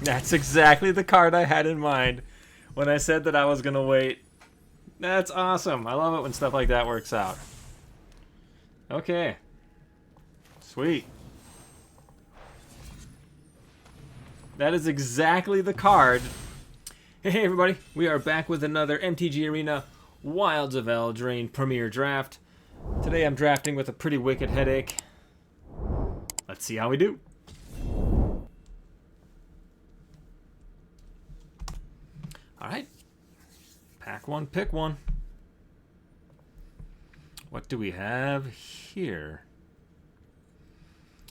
That's exactly the card I had in mind when I said that I was going to wait. That's awesome. I love it when stuff like that works out. Okay. Sweet. That is exactly the card. Hey everybody, we are back with another MTG Arena Wilds of Eldraine Premier Draft. Today I'm drafting with a pretty wicked headache. Let's see how we do. Alright. Pack one, pick one. What do we have here?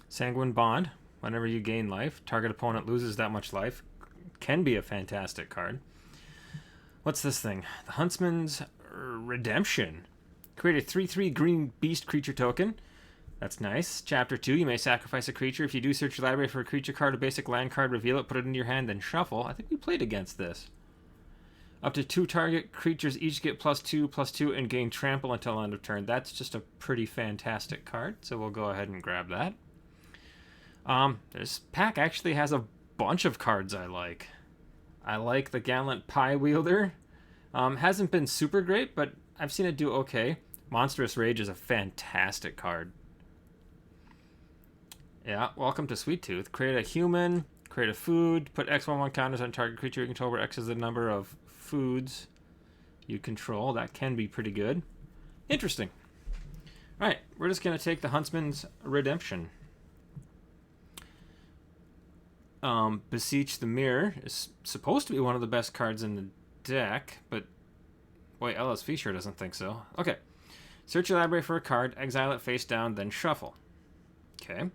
Sanguine Bond. Whenever you gain life, target opponent loses that much life. Can be a fantastic card. What's this thing? The Huntsman's Redemption. Create a 3/3 green beast creature token. That's nice. Chapter 2, you may sacrifice a creature. If you do, search your library for a creature card, a basic land card, reveal it, put it into your hand, then shuffle. I think we played against this. Up to 2 target creatures each get +2/+2 and gain trample until end of turn. That's just a pretty fantastic card, so we'll go ahead and grab that. This pack actually has a bunch of cards I like. I like the Gallant Pie Wielder. Hasn't been super great, but I've seen it do okay. Monstrous Rage is a fantastic card. Yeah, welcome to Sweet Tooth. Create a human, create a food, put X11 counters on target creature you control where X is the number of foods you control. That can be pretty good. Interesting. Alright, we're just going to take the Huntsman's Redemption. Beseech the Mirror is supposed to be one of the best cards in the deck, but boy, LSV sure doesn't think so. Okay. Search your library for a card, exile it face down, then shuffle. Okay.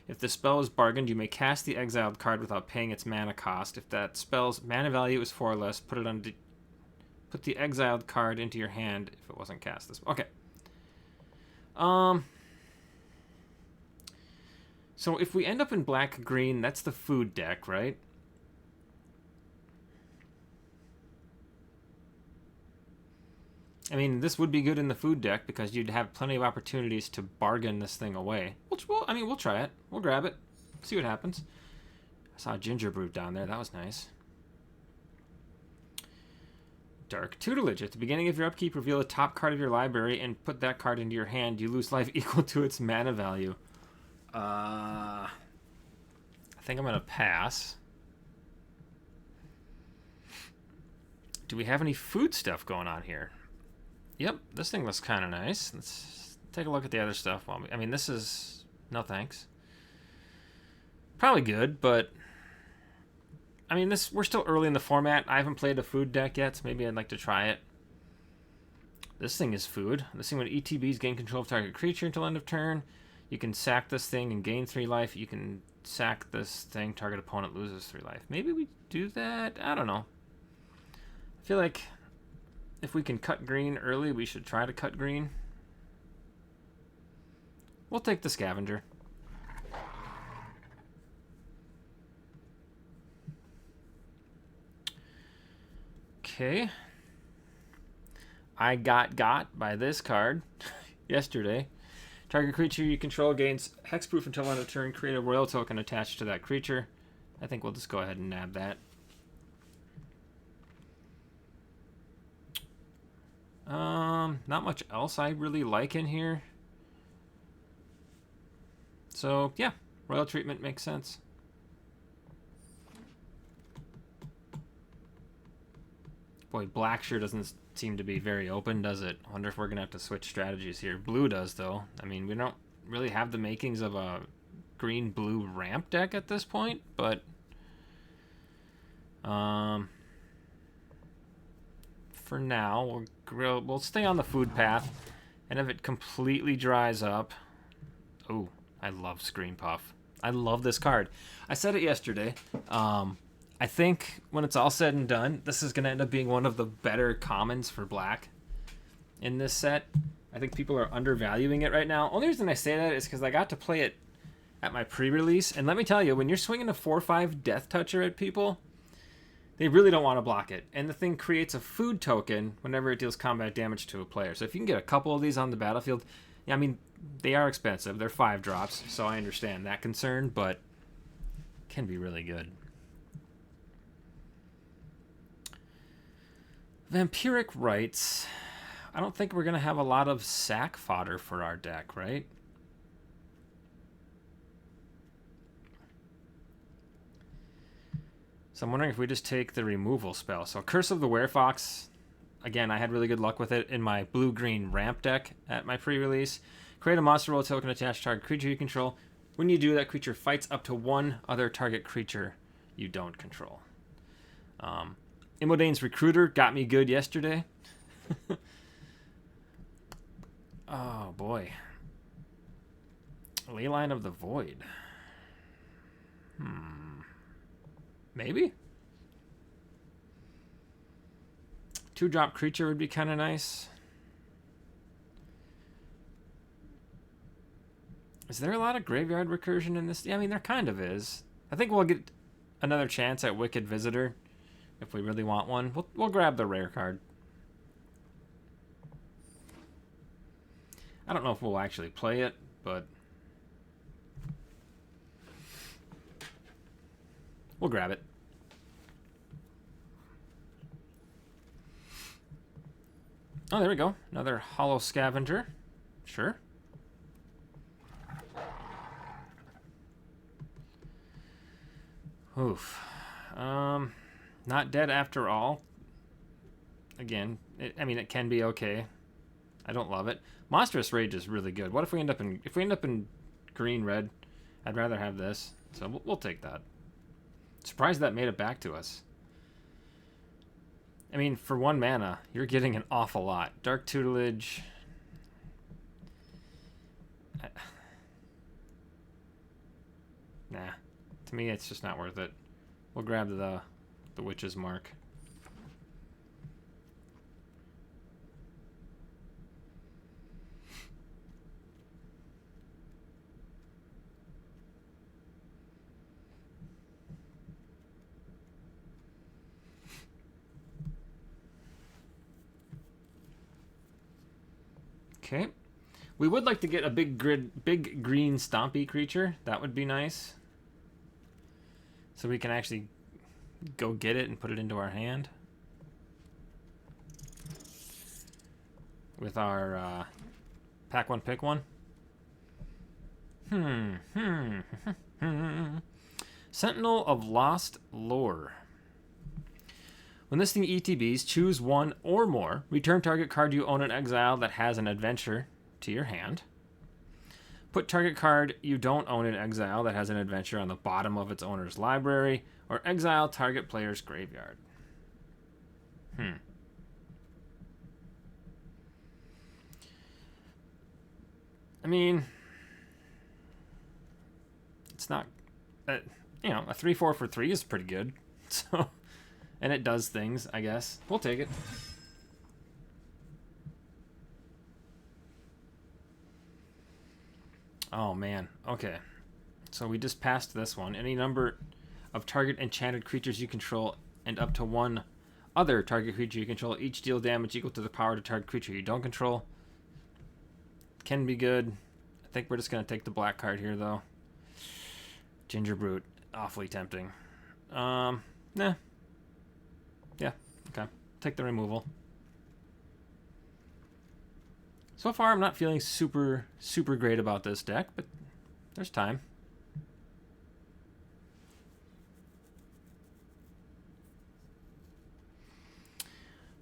If the spell is bargained, you may cast the exiled card without paying its mana cost. If that spell's mana value is 4 or less, put the exiled card into your hand if it wasn't cast this. Okay. So if we end up in black-green, that's the food deck, right? I mean, this would be good in the food deck because you'd have plenty of opportunities to bargain this thing away. We'll try it. We'll grab it. See what happens. I saw a ginger brute down there. That was nice. Dark Tutelage. At the beginning of your upkeep, reveal the top card of your library and put that card into your hand. You lose life equal to its mana value. I think I'm going to pass. Do we have any food stuff going on here? Yep, this thing looks kind of nice. Let's take a look at the other stuff. I mean, this is... No thanks. Probably good, but... I mean, we're still early in the format. I haven't played a food deck yet, so maybe I'd like to try it. This thing is food. This thing when ETBs gain control of target creature until end of turn. You can sack this thing and gain 3 life. You can sack this thing, target opponent loses 3 life. Maybe we do that? I don't know. I feel like if we can cut green early, we should try to cut green. We'll take the Scavenger. Okay. I got by this card yesterday. Target creature you control gains hexproof until end of turn. Create a royal token attached to that creature. I think we'll just go ahead and nab that. Not much else I really like in here. So, yeah. Royal treatment makes sense. Boy, black sure doesn't seem to be very open, does it? I wonder if we're going to have to switch strategies here. Blue does, though. I mean, we don't really have the makings of a green-blue ramp deck at this point, but... for now, we'll stay on the food path, and if it completely dries up... Oh, I love Screen Puff. I love this card. I said it yesterday. I think when it's all said and done, this is going to end up being one of the better commons for black in this set. I think people are undervaluing it right now. Only reason I say that is because I got to play it at my pre-release. And let me tell you, when you're swinging a 4/5 Death Toucher at people, they really don't want to block it. And the thing creates a food token whenever it deals combat damage to a player. So if you can get a couple of these on the battlefield, yeah, I mean, they are expensive. They're 5 drops, so I understand that concern, but can be really good. Vampiric Rites. I don't think we're going to have a lot of sack fodder for our deck, right? So I'm wondering if we just take the removal spell. So Curse of the Werefox. Again, I had really good luck with it in my blue-green ramp deck at my pre-release. Create a monster roll token attached to target creature you control. When you do, that creature fights up to one other target creature you don't control. Imodane's Recruiter got me good yesterday. Oh, boy. Leyline of the Void. Maybe? 2-drop creature would be kind of nice. Is there a lot of graveyard recursion in this? Yeah, I mean, there kind of is. I think we'll get another chance at Wicked Visitor if we really want one. We'll grab the rare card. I don't know if we'll actually play it, but we'll grab it. Oh, there we go. Another Hollow Scavenger. Sure. Oof. Not dead after all. Again, it can be okay. I don't love it. Monstrous Rage is really good. What if we end up in green red? I'd rather have this. So we'll take that. Surprised that made it back to us. I mean, for 1 mana, you're getting an awful lot. Dark Tutelage. Nah. To me, it's just not worth it. We'll grab the Witch's Mark. Okay. We would like to get a big green stompy creature. That would be nice. So we can actually go get it and put it into our hand. With our pack one, pick one. Sentinel of Lost Lore. When listing ETBs, choose one or more. Return target card you own in exile that has an adventure to your hand. Put target card you don't own in exile that has an adventure on the bottom of its owner's library, or exile target player's graveyard. I mean, it's not, a 3/4 for 3 is pretty good. So, and it does things, I guess. We'll take it. Oh, man. Okay. So we just passed this one. Any number of target enchanted creatures you control and up to one other target creature you control each deal damage equal to the power to target creature you don't control. Can be good. I think we're just going to take the black card here, though. Ginger Brute. Awfully tempting. Nah. Yeah, okay. Take the removal. So far, I'm not feeling super great about this deck, but there's time.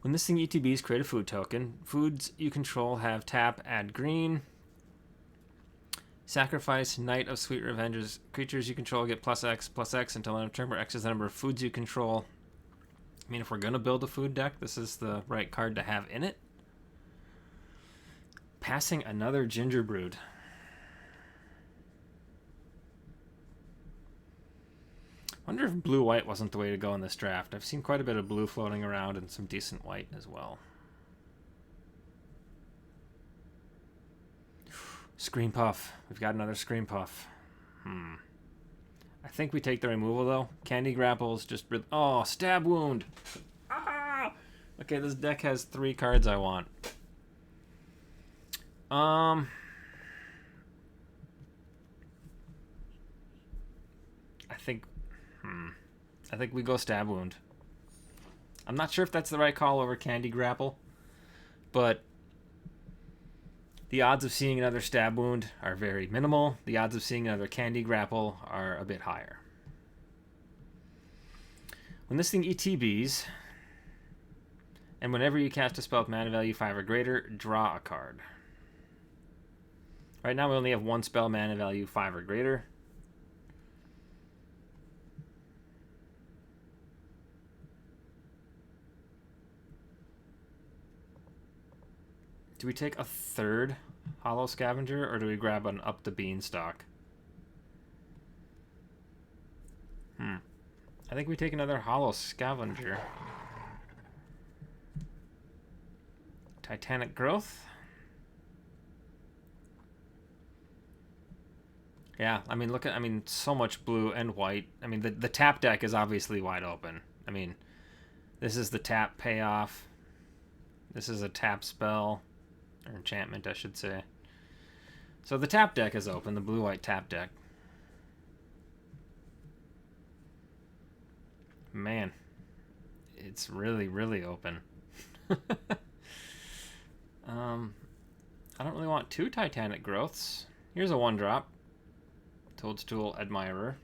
When listing ETBs, create a food token. Foods you control have tap, add green. Sacrifice Knight of Sweet Revenges. Creatures you control get +X until end of turn, where X is the number of foods you control. I mean, if we're going to build a food deck, this is the right card to have in it. Passing another Ginger Brood. Wonder if blue-white wasn't the way to go in this draft. I've seen quite a bit of blue floating around and some decent white as well. Scream Puff. We've got another Scream Puff. I think we take the removal, though. Candy Grapples just... Oh, Stab Wound! Ah! Okay, this deck has 3 cards I want. I think we go Stab Wound. I'm not sure if that's the right call over Candy Grapple, but the odds of seeing another Stab Wound are very minimal. The odds of seeing another Candy Grapple are a bit higher. When this thing ETBs, and whenever you cast a spell with mana value 5 or greater, draw a card. Right now we only have one spell mana value 5 or greater. Do we take a third Hollow Scavenger, or do we grab an Up the Beanstalk? I think we take another Hollow Scavenger. Titanic Growth. Yeah, I mean, look at, I mean, so much blue and white. I mean, the tap deck is obviously wide open. I mean, this is the tap payoff. This is a tap spell, or enchantment, I should say. So the tap deck is open, the blue-white tap deck. Man, it's really, really open. I don't really want two Titanic Growths. Here's a 1-drop. Toadstool Admirer.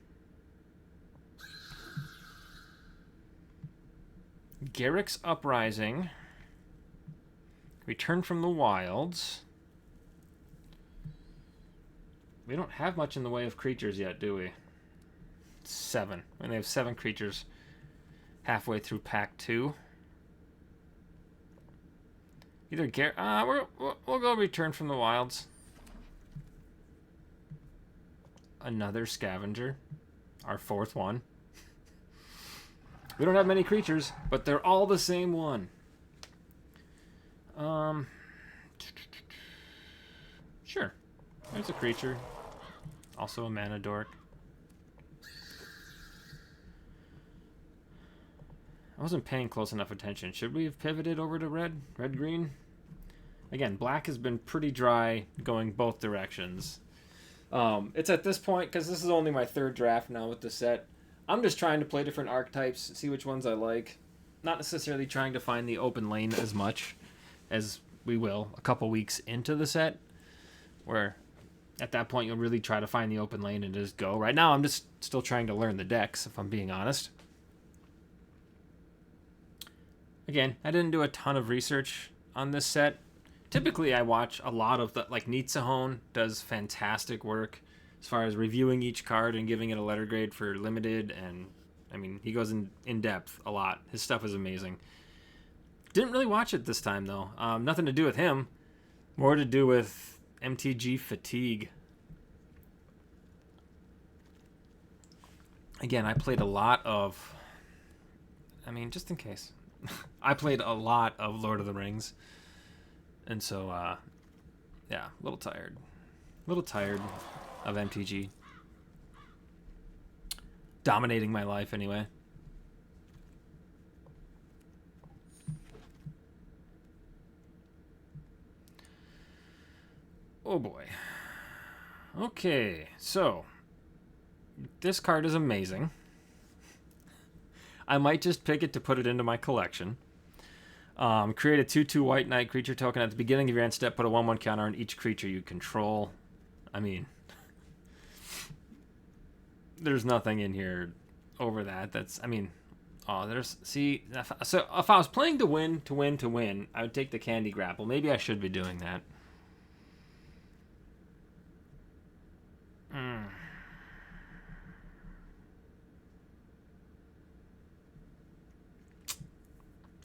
Garruk's Uprising. Return from the Wilds. We don't have much in the way of creatures yet, do we? 7. And they have 7 creatures halfway through pack 2. Either we'll go Return from the Wilds. Another Scavenger. Our 4th one. We don't have many creatures, but they're all the same one. Sure. There's a creature. Also a mana dork. I wasn't paying close enough attention. Should we have pivoted over to red? Red-green? Again, black has been pretty dry going both directions. It's at this point, because this is only my 3rd draft now with the set, I'm just trying to play different archetypes, see which ones I like. Not necessarily trying to find the open lane as much as we will a couple weeks into the set, where at that point you'll really try to find the open lane and just go. Right now I'm just still trying to learn the decks, if I'm being honest. Again, I didn't do a ton of research on this set. Typically I watch a lot of the, like Nitzahone does fantastic work as far as reviewing each card and giving it a letter grade for limited, and I mean, he goes in depth a lot. His stuff is amazing. Didn't really watch it this time though. Nothing to do with him, more to do with MTG fatigue. Again, I played a lot of, I mean, just in case. I played a lot of Lord of the Rings. And so, yeah, a little tired. A little tired of MTG. Dominating my life, anyway. Oh, boy. Okay, so. This card is amazing. I might just pick it to put it into my collection. Create a 2/2 white knight creature token at the beginning of your end step. Put a 1/1 counter on each creature you control. I mean, there's nothing in here over that. That's, I mean, oh, there's, see, so if I was playing to win, I would take the Candy Grapple. Maybe I should be doing that.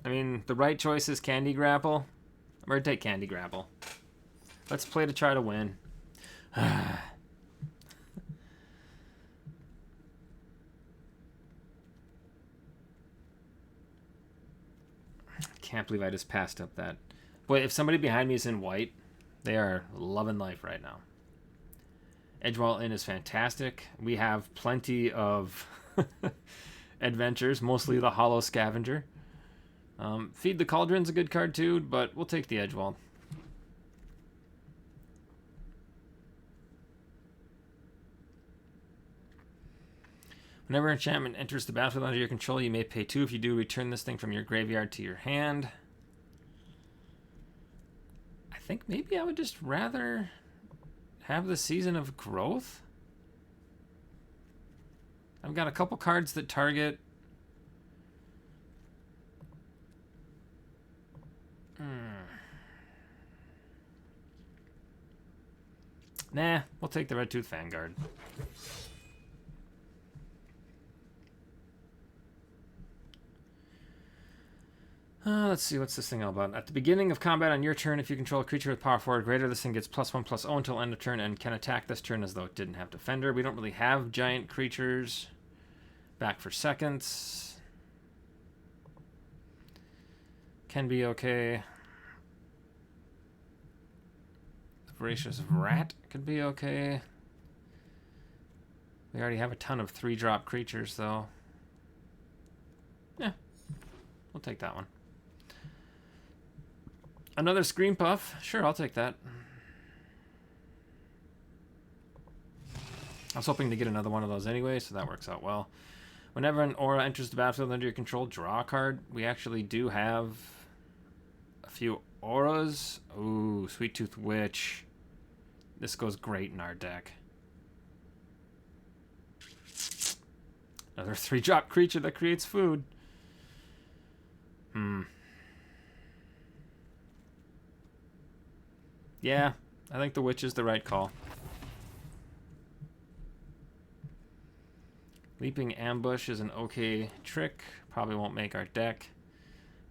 I mean, the right choice is Candy Grapple. I'm going to take Candy Grapple. Let's play to try to win. Can't believe I just passed up that. Boy, if somebody behind me is in white, they are loving life right now. Edgewall Inn is fantastic. We have plenty of adventures, mostly the Hollow Scavenger. Feed the Cauldron's a good card too, but we'll take the Edgewall. Whenever enchantment enters the battlefield under your control, you may pay 2. If you do, return this thing from your graveyard to your hand. I think maybe I would just rather have the Season of Growth. I've got a couple cards that target. Nah, we'll take the Red Tooth Vanguard. Let's see, what's this thing all about? At the beginning of combat on your turn, if you control a creature with power 4 or greater, this thing gets +1/+0 until end of turn and can attack this turn as though it didn't have Defender. We don't really have giant creatures. Back for seconds. Can be okay. The Voracious Rat could be okay. We already have a ton of 3-drop creatures, though. Yeah, we'll take that one. Another Scream Puff. Sure, I'll take that. I was hoping to get another one of those anyway, so that works out well. Whenever an aura enters the battlefield under your control, draw a card. We actually do have a few auras. Ooh, Sweet Tooth Witch. This goes great in our deck. Another 3-drop creature that creates food. Yeah, I think the Witch is the right call. Leaping Ambush is an okay trick. Probably won't make our deck.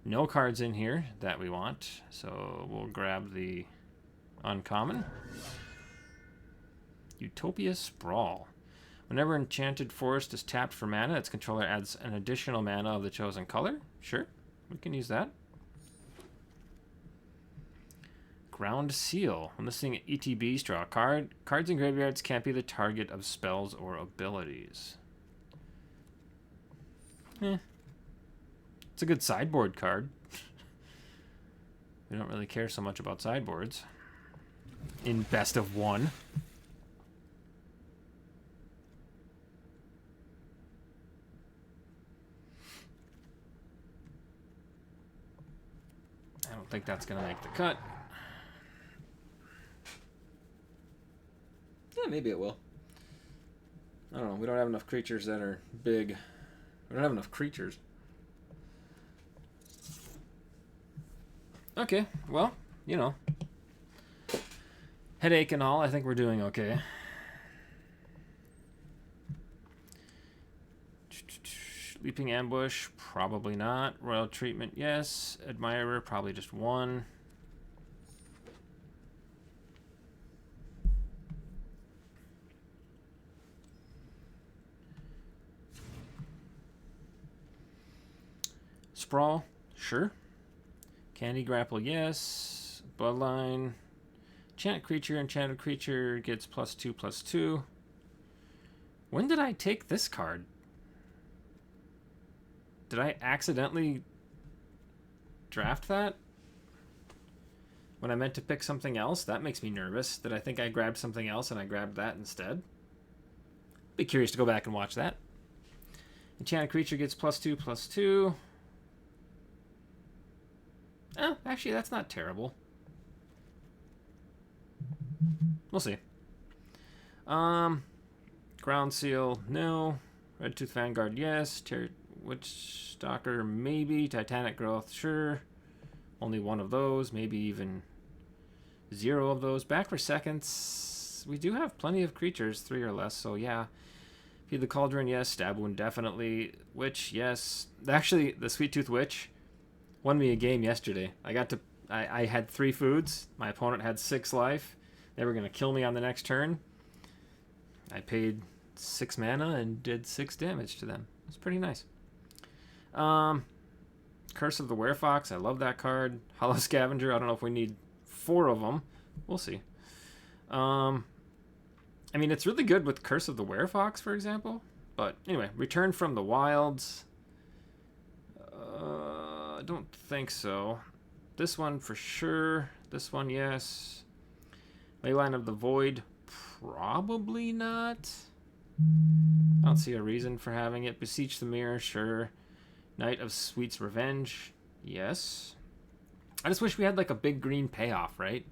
No cards in here that we want, so we'll grab the uncommon. Utopia Sprawl. Whenever Enchanted Forest is tapped for mana, its controller adds an additional mana of the chosen color. Sure, we can use that. Ground Seal. When listing ETBs, draw a card. Cards in graveyards can't be the target of spells or abilities. It's a good sideboard card. We don't really care so much about sideboards. In best of 1. I don't think that's going to make the cut. Yeah, maybe it will. I don't know. We don't have enough creatures that are big. We don't have enough creatures. Okay, well, you know. Headache and all, I think we're doing okay. Leaping Ambush, probably not. Royal Treatment, yes. Admirer, probably just 1. Sprawl, sure. Candy Grapple, yes. Bloodline. Enchanted creature gets +2/+2. When did I take this card? Did I accidentally draft that? When I meant to pick something else? That makes me nervous. Did I think I grabbed something else and I grabbed that instead? Be curious to go back and watch that. Enchanted creature gets +2/+2. Oh, actually, that's not terrible. We'll see. Ground Seal, no. Red Tooth Vanguard, yes. Witch Stalker, maybe. Titanic Growth, sure. Only 1 of those, maybe even 0 of those. Back for seconds. We do have plenty of creatures, 3 or less, so yeah. Feed the Cauldron, yes. Stab Wound, definitely. Witch, yes. Actually, the Sweet Tooth Witch won me a game yesterday. I had 3 foods. My opponent had 6 life. They were going to kill me on the next turn. I paid 6 mana and did 6 damage to them. It's pretty nice. Curse of the Werefox. I love that card. Hollow Scavenger. I don't know if we need 4 of them. We'll see. I mean, it's really good with Curse of the Werefox, for example. But anyway, Return from the Wilds. I don't think so. This one for sure. This one, yes. Leyline of the Void, probably not. I don't see a reason for having it. Beseech the Mirror, sure. Knight of Sweet's Revenge, yes. I just wish we had like a big green payoff, right?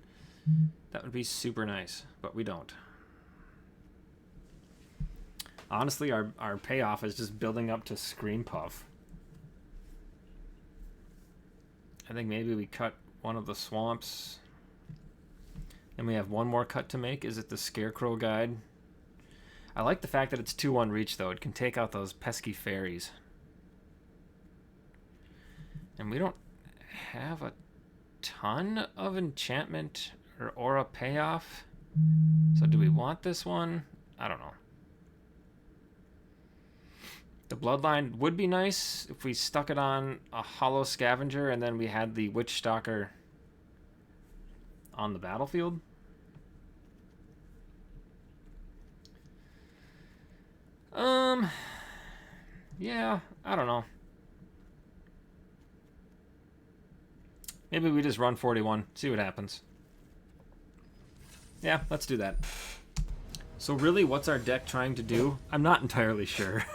That would be super nice, but we don't. Honestly, our payoff is just building up to Scream Puff. I think maybe we cut one of the swamps. And we have one more cut to make. Is it the Scarecrow Guide? I like the fact that it's 2-1 reach, though. It can take out those pesky fairies. And we don't have a ton of enchantment or aura payoff. So do we want this one? I don't know. The Bloodline would be nice if we stuck it on a Hollow Scavenger and then we had the Witch Stalker on the battlefield. Yeah, I don't know. Maybe we just run 41, see what happens. Yeah, let's do that. So really, what's our deck trying to do? I'm not entirely sure.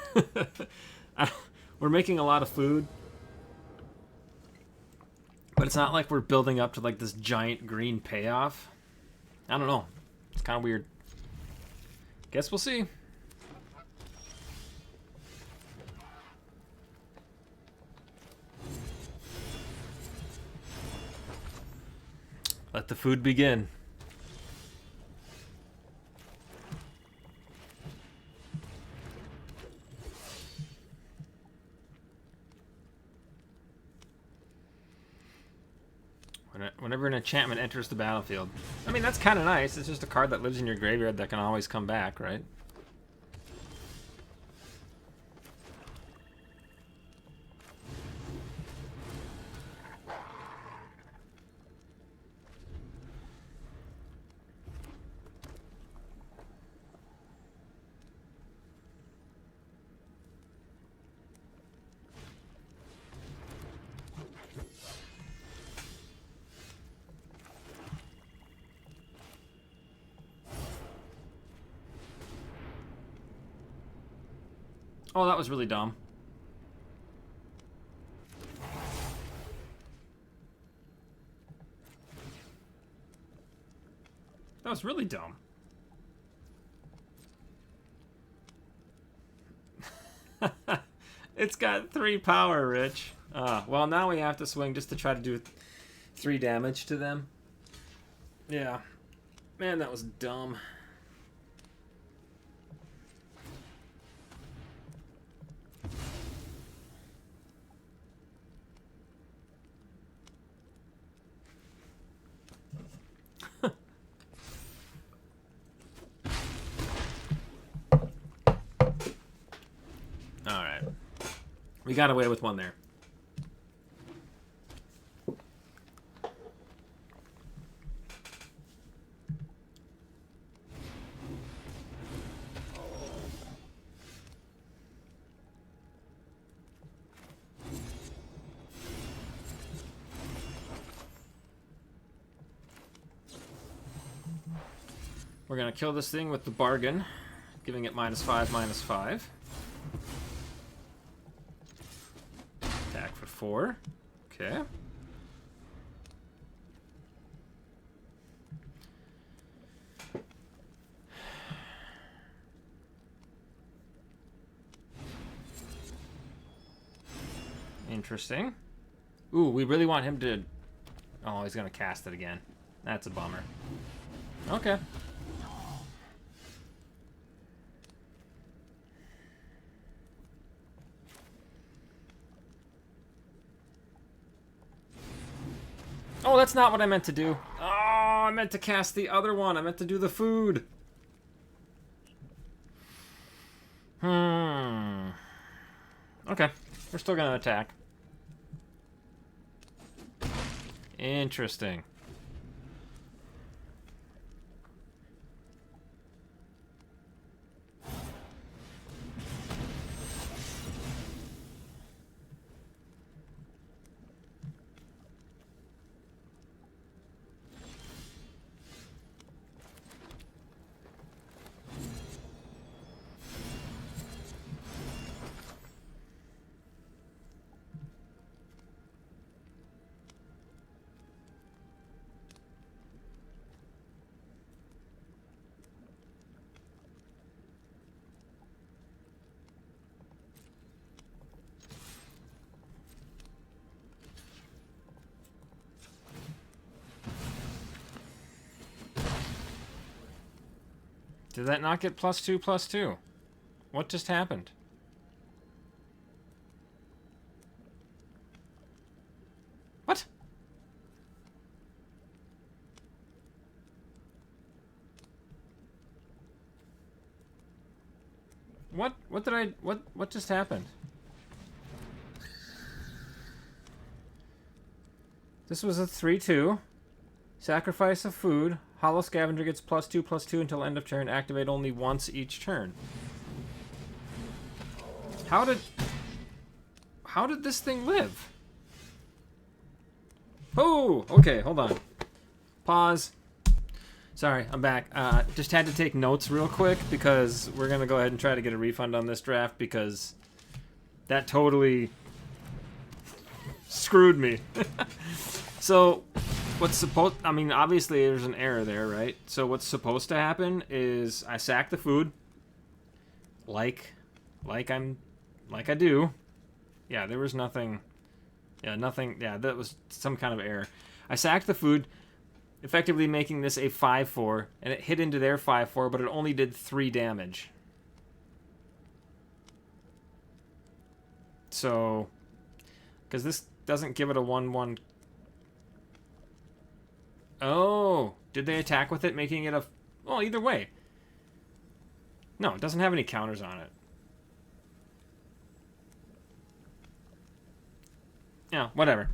We're making a lot of food. But it's not like we're building up to like this giant green payoff. I don't know. It's kind of weird. Guess we'll see. Let the food begin. Whenever an enchantment enters the battlefield. I mean, that's kind of nice. It's just a card that lives in your graveyard that can always come back, right? Oh, that was really dumb. That was really dumb. It's got 3 power, Rich. Well, now we have to swing just to try to do 3 damage to them. Yeah. Man, that was dumb. Alright. We got away with one there. We're going to kill this thing with the bargain, giving it -5/-5. Attack for 4. Okay. Interesting. Ooh, we really want him to... Oh, he's going to cast it again. That's a bummer. Okay. Oh, that's not what I meant to do. Oh, I meant to cast the other one. I meant to do the food. Okay. We're still going to attack. Interesting. Did that not get +2/+2? What just happened? What? What did I... What just happened? This was a 3/2. Sacrifice of food. Hollow Scavenger gets +2/+2 until end of turn. Activate only once each turn. How did this thing live? Oh, okay, hold on. Pause. Sorry, I'm back. Just had to take notes real quick because we're gonna go ahead and try to get a refund on this draft because that totally screwed me. So, I mean, obviously there's an error there, right? So what's supposed to happen is I sack the food, like I do. Yeah, there was nothing. Yeah, nothing. Yeah, that was some kind of error. I sacked the food, effectively making this a 5/4, and it hit into their 5/4, but it only did 3 damage. So, because this doesn't give it a 1/1. Oh, did they attack with it, making it a... Well, either way. No, it doesn't have any counters on it. Yeah, whatever.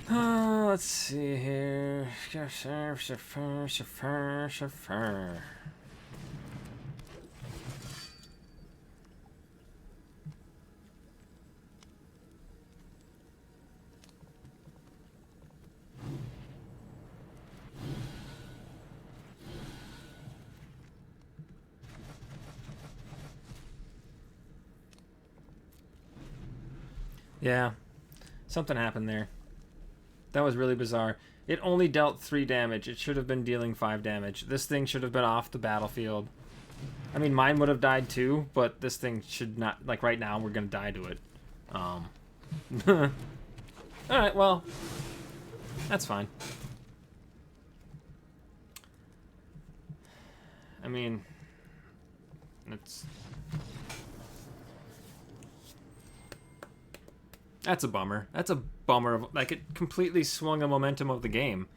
Let's see here. Yeah, something happened there. That was really bizarre. It only dealt 3 damage. It should have been dealing 5 damage. This thing should have been off the battlefield. I mean, mine would have died too, but this thing should not... Like, right now, we're going to die to it. Alright, well, that's fine. I mean, that's a bummer. That's a bummer. Of, like, it completely swung the momentum of the game.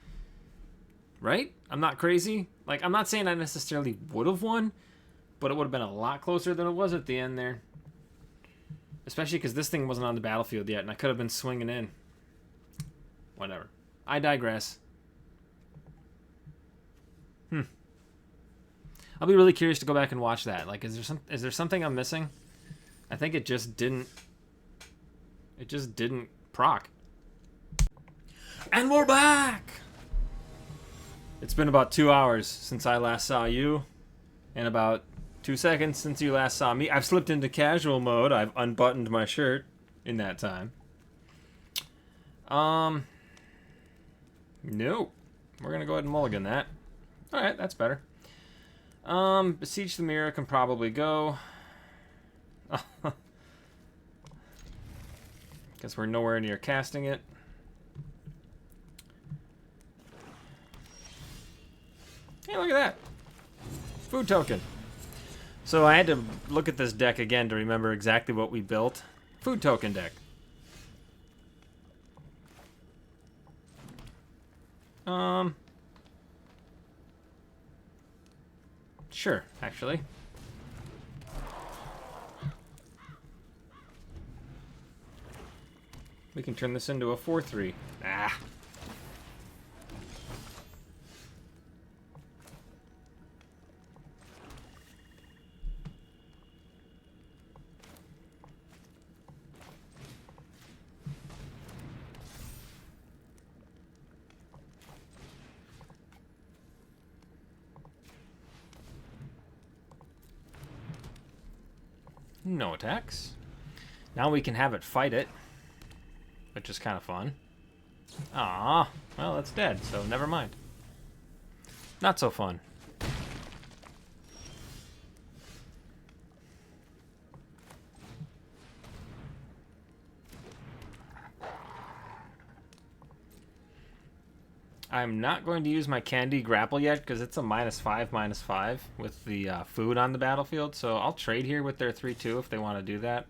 Right? I'm not crazy. Like, I'm not saying I necessarily would have won, but it would have been a lot closer than it was at the end there. Especially because this thing wasn't on the battlefield yet, and I could have been swinging in. Whatever. I digress. I'll be really curious to go back and watch that. Like, is there something I'm missing? I think it just didn't... It just didn't proc. And we're back! It's been about 2 hours since I last saw you, and about 2 seconds since you last saw me. I've slipped into casual mode. I've unbuttoned my shirt in that time. Nope. We're gonna go ahead and mulligan that. Alright, that's better. Besiege the Mirror can probably go. Guess we're nowhere near casting it. Hey, look at that. Food token. So I had to look at this deck again to remember exactly what we built. Food token deck. Sure, actually. We can turn this into a 4/3. Ah. No attacks. Now we can have it fight it, which is kind of fun. Ah, well, it's dead, so never mind. Not so fun. I'm not going to use my Candy Grapple yet because it's a -5/-5 with the food on the battlefield. So I'll trade here with their 3/2 if they want to do that.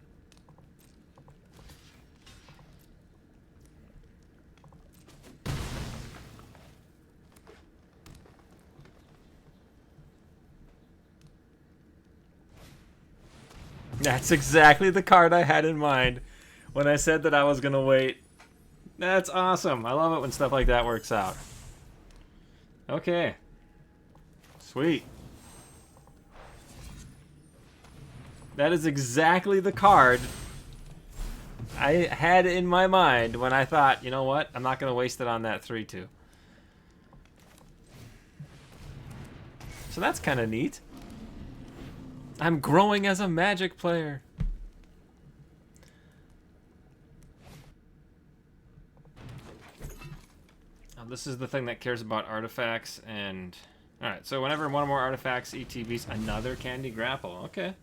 That's exactly the card I had in mind when I said that I was going to wait. That's awesome. I love it when stuff like that works out. Okay. Sweet. That is exactly the card I had in my mind when I thought, you know what? I'm not going to waste it on that 3/2. So that's kind of neat. I'm growing as a Magic player. Now, this is the thing that cares about artifacts and... Alright, so whenever one or more artifacts ETBs another Candy Grapple. Okay.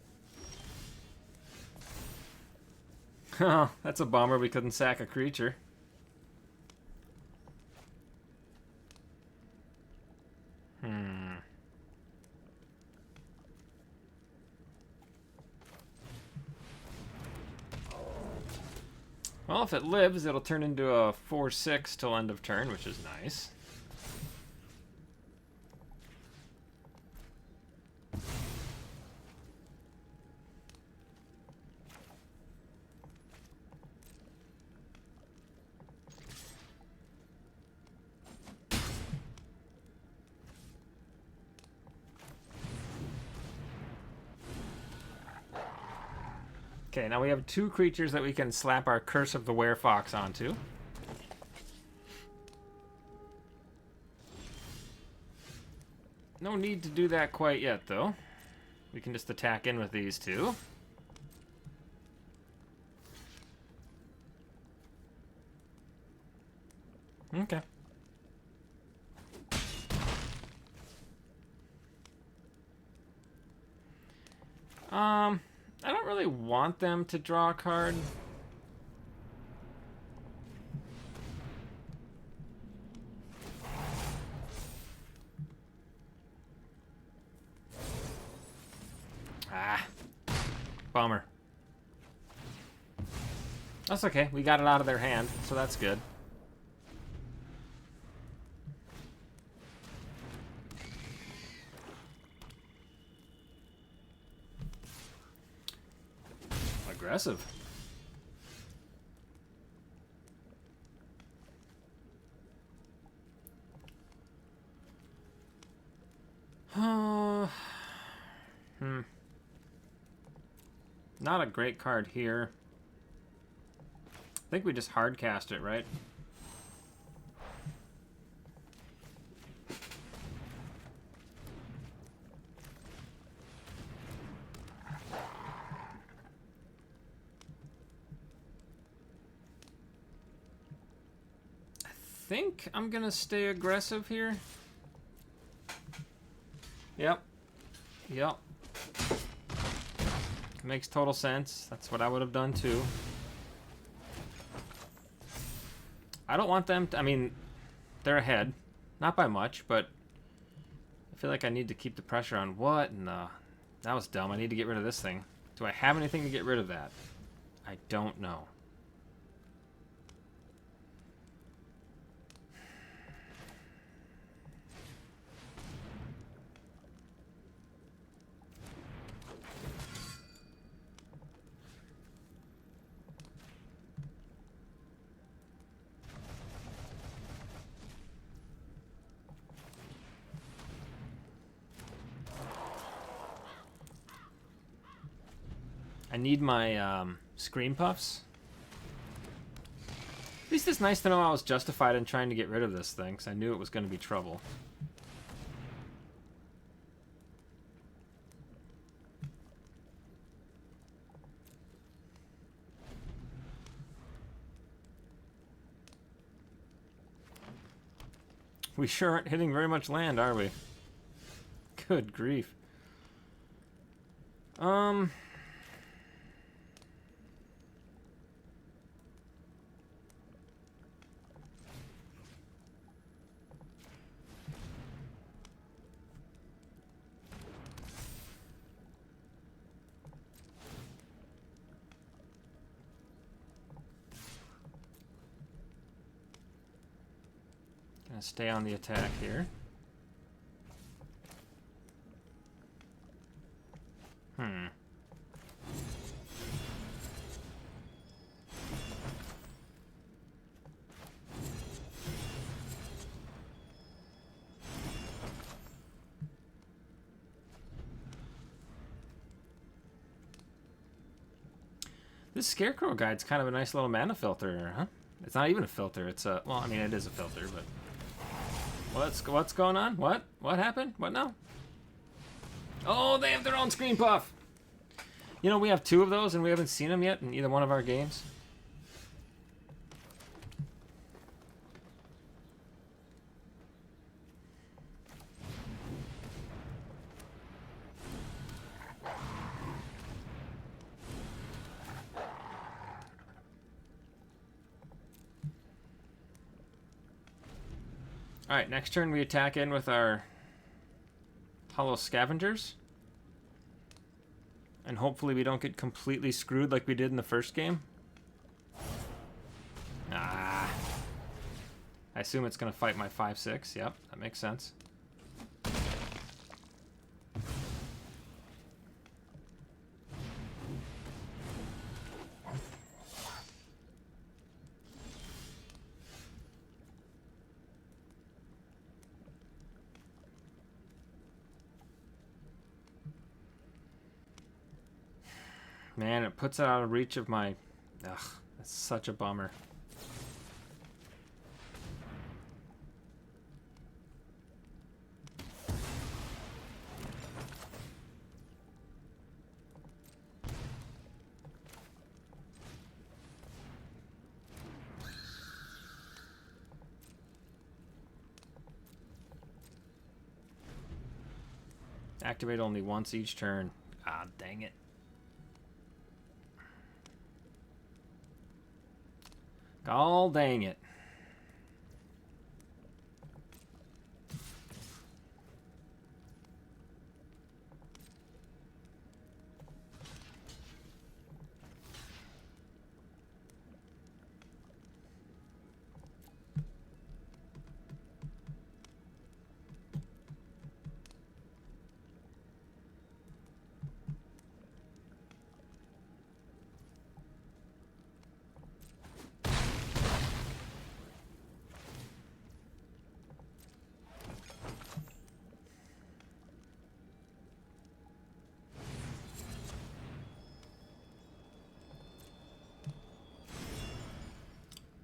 Oh, that's a bummer we couldn't sack a creature. Well, if it lives, it'll turn into a 4/6 till end of turn, which is nice. Okay, now we have 2 creatures that we can slap our Curse of the Werefox onto. No need to do that quite yet, though. We can just attack in with these 2. Okay. I don't really want them to draw a card. Ah. Bummer. That's okay. We got it out of their hand, so that's good. Aggressive. Not a great card here. I think we just hard cast it, right? I think I'm gonna stay aggressive here. Yep. Yep. Makes total sense. That's what I would have done too. I don't want them to, I mean, they're ahead. Not by much, but I feel like I need to keep the pressure on. What in the... That was dumb. I need to get rid of this thing. Do I have anything to get rid of that? I don't know. I need my Scream Puffs. At least it's nice to know I was justified in trying to get rid of this thing, because I knew it was going to be trouble. We sure aren't hitting very much land, are we? Good grief. Gonna stay on the attack here. This Scarecrow Guide's kind of a nice little mana filter, huh? It's not even a filter. It's a... Well, I mean, it is a filter, but... What's going on? What? What happened? What now? Oh, they have their own screen puff! You know, we have 2 of those, and we haven't seen them yet in either one of our games. Alright, next turn we attack in with our Hollow Scavengers. And hopefully we don't get completely screwed like we did in the first game. Ah. I assume it's going to fight my 5/6. Yep, that makes sense. Man, it puts it out of reach of my... Ugh, that's such a bummer. Activate only once each turn. Ah, dang it. Oh, dang it.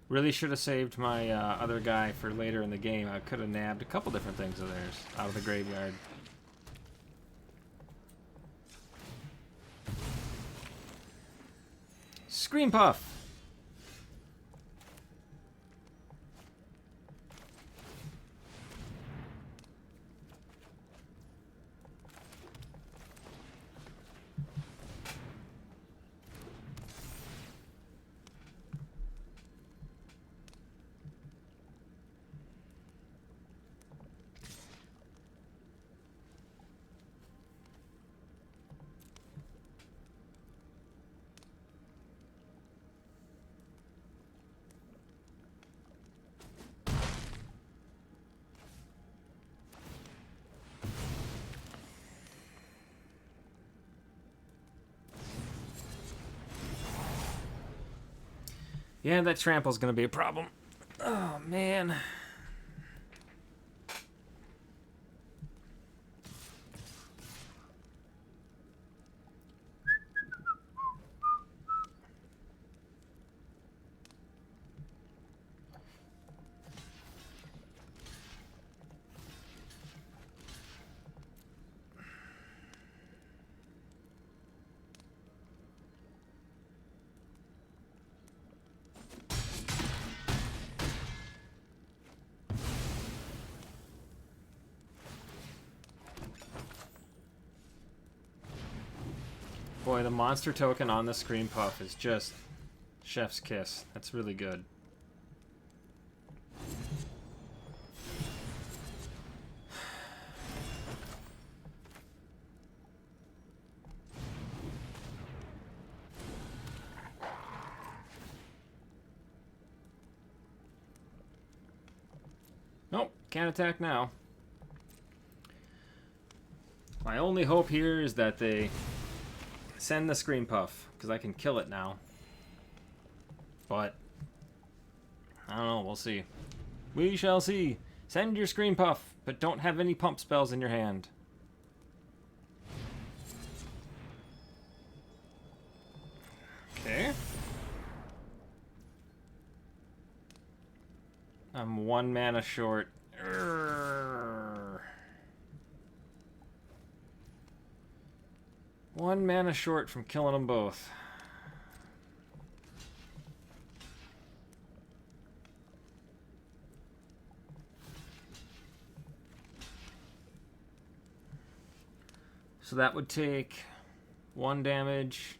Really should have saved my other guy for later in the game. I could have nabbed a couple different things of theirs out of the graveyard. Scream Puff! Yeah, that trample's gonna be a problem. Oh, man. Boy, the monster token on the Scream Puff is just chef's kiss. That's really good. Nope. Can't attack now. My only hope here is that they send the Scream Puff, because I can kill it now. But I don't know, we'll see. We shall see. Send your Scream Puff, but don't have any pump spells in your hand. Okay. I'm 1 mana short. Urgh. 1 mana short from killing them both. So that would take 1 damage.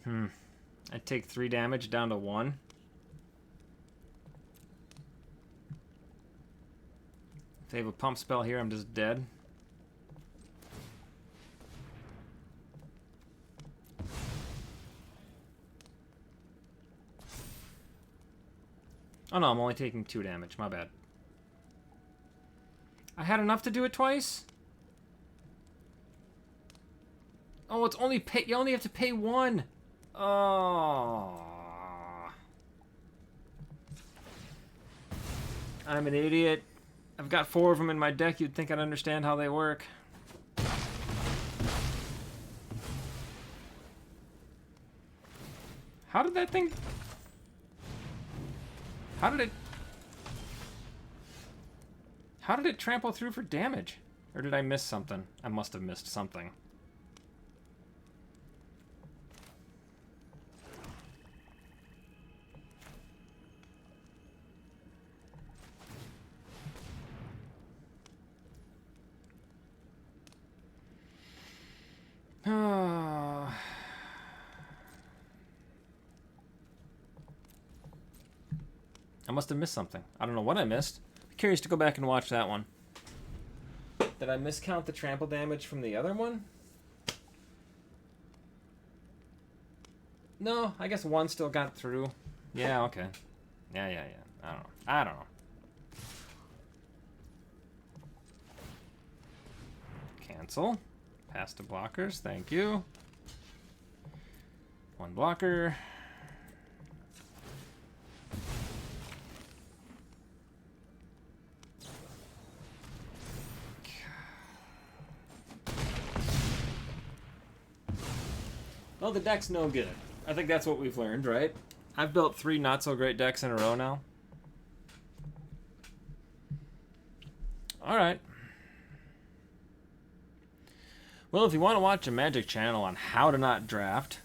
I'd take 3 damage down to 1. If they have a pump spell here, I'm just dead. Oh no, I'm only taking 2 damage. My bad. I had enough to do it twice? Oh, it's only pay. You only have to pay 1. Oh. I'm an idiot. I've got 4 of them in my deck. You'd think I'd understand how they work. How did that thing... How did it trample through for damage? Or did I miss something? I must have missed something. I must have missed something. I don't know what I missed. I'm curious to go back and watch that one. Did I miscount the trample damage from the other one? No, I guess 1 still got through. Yeah, okay. Yeah. I don't know. Cancel. Pass to blockers, thank you. 1 blocker. Well, the deck's no good. I think that's what we've learned, right? I've built 3 not-so-great decks in a row now. Alright. Well, if you want to watch a Magic channel on how to not draft,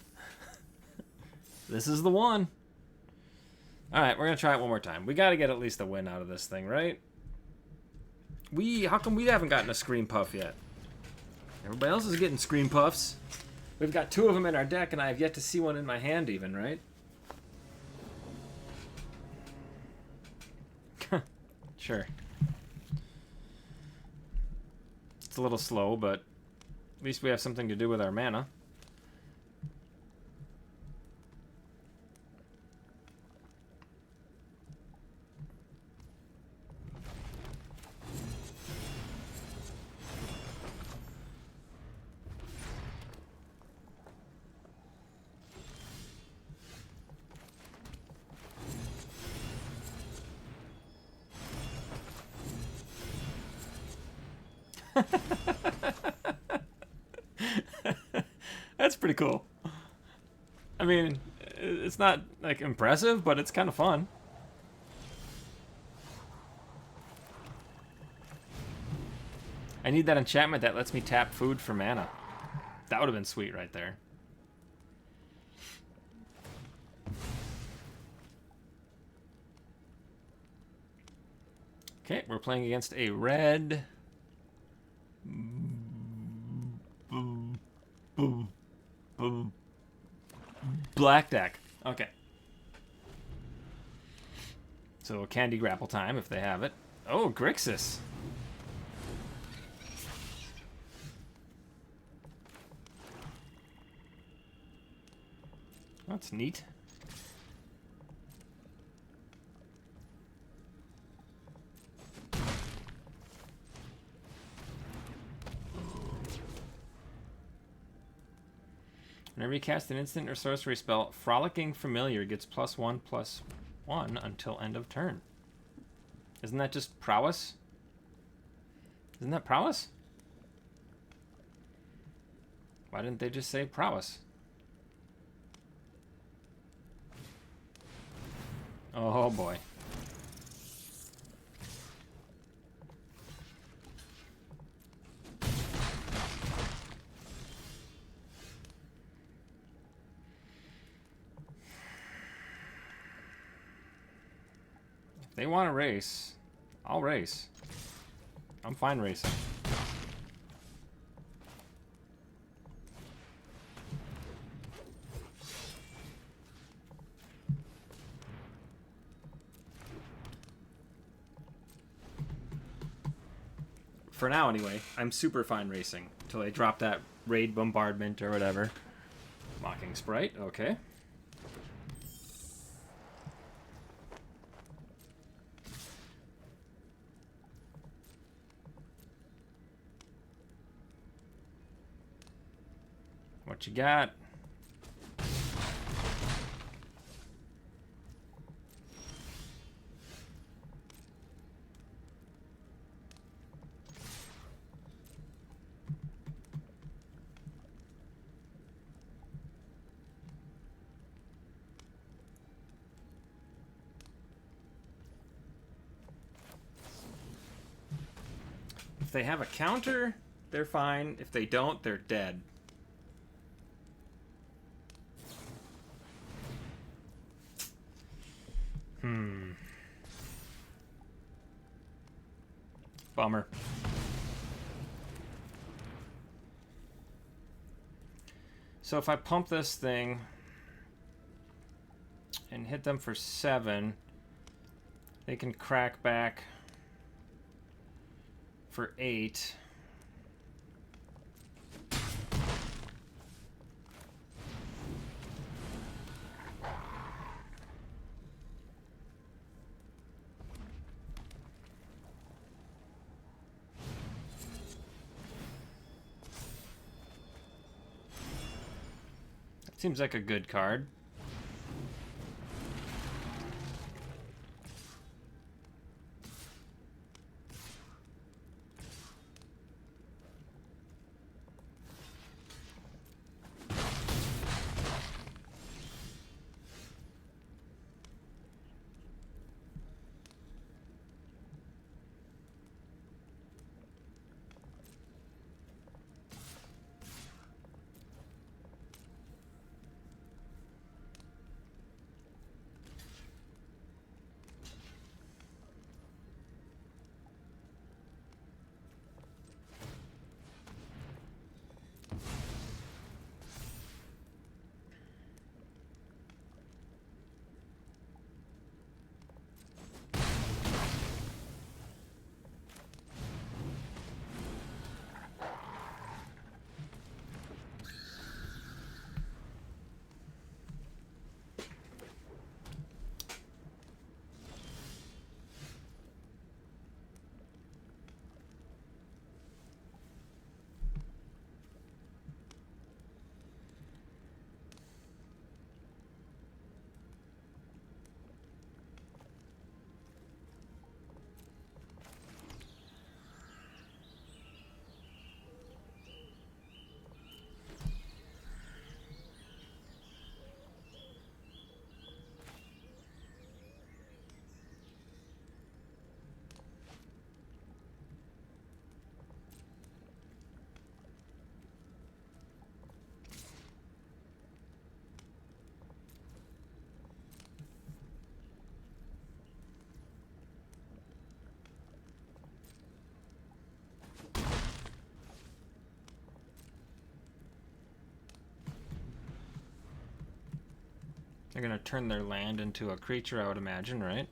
this is the one. Alright, we're going to try it one more time. We got to get at least a win out of this thing, right? How come we haven't gotten a Scream Puff yet? Everybody else is getting Scream Puffs. We've got 2 of them in our deck, and I have yet to see one in my hand even, right? Sure. It's a little slow, but at least we have something to do with our mana. That's pretty cool. I mean, it's not like impressive, but it's kind of fun. I need that enchantment that lets me tap food for mana. That would have been sweet right there. Okay, we're playing against a red black deck. Okay. So candy grapple time if they have it. Oh, Grixis. That's neat. Whenever you cast an instant or sorcery spell, Frolicking Familiar gets +1/+1 until end of turn. Isn't that just prowess? Isn't that prowess? Why didn't they just say prowess? Oh boy. If they want to race, I'll race. I'm fine racing. For now, anyway, I'm super fine racing until I drop that raid bombardment or whatever. Mocking Sprite, okay. What you got? If they have a counter, they're fine. If they don't, they're dead. Bummer. So if I pump this thing and hit them for 7, they can crack back for 8. Seems like a good card. They're gonna turn their land into a creature, I would imagine, right?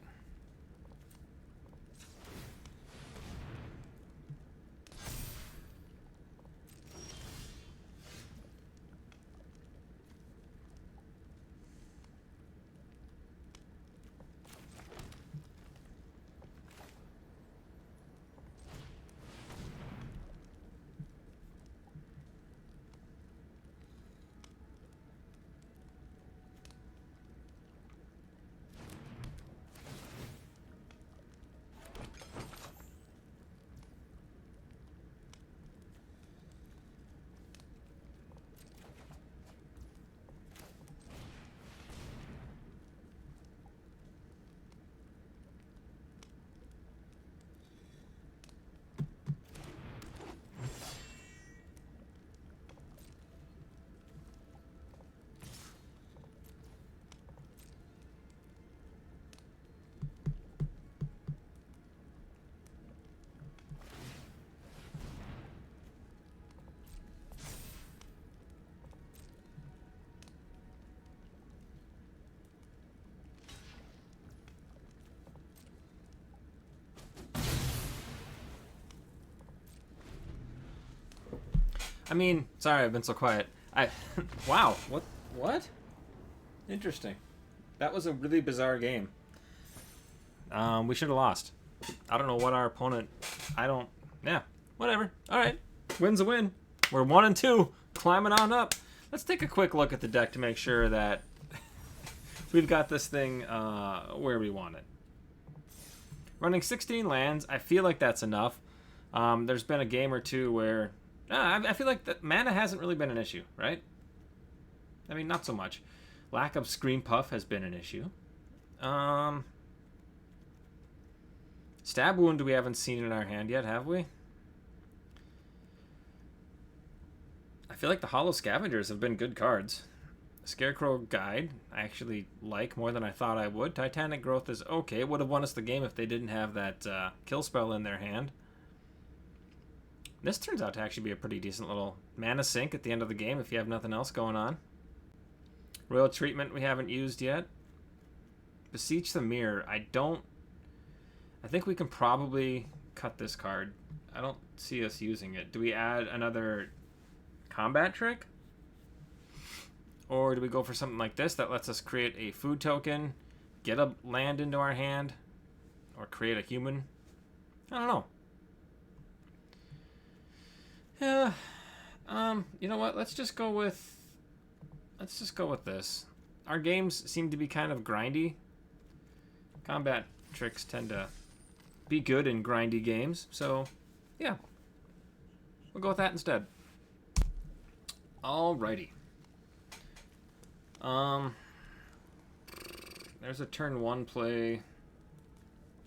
I mean, sorry, I've been so quiet. Wow, what? Interesting. That was a really bizarre game. We should have lost. I don't know what our opponent... Yeah, whatever. All right, win's a win. We're 1-2, climbing on up. Let's take a quick look at the deck to make sure that we've got this thing where we want it. Running 16 lands, I feel like that's enough. There's been a game or two where... I feel like that mana hasn't really been an issue, right? I mean, not so much. Lack of Scream Puff has been an issue. Stab Wound we haven't seen in our hand yet, have we? I feel like the Hollow Scavengers have been good cards. Scarecrow Guide, I actually like more than I thought I would. Titanic Growth is okay. It would have won us the game if they didn't have that kill spell in their hand. This turns out to actually be a pretty decent little mana sink at the end of the game if you have nothing else going on. Royal Treatment we haven't used yet. Beseech the Mirror. I think we can probably cut this card. I don't see us using it. Do we add another combat trick? Or do we go for something like this that lets us create a food token, get a land into our hand, or create a human? I don't know. Yeah. You know what? Let's just go with this. Our games seem to be kind of grindy. Combat tricks tend to be good in grindy games, so yeah. We'll go with that instead. Alrighty. There's a turn 1 play.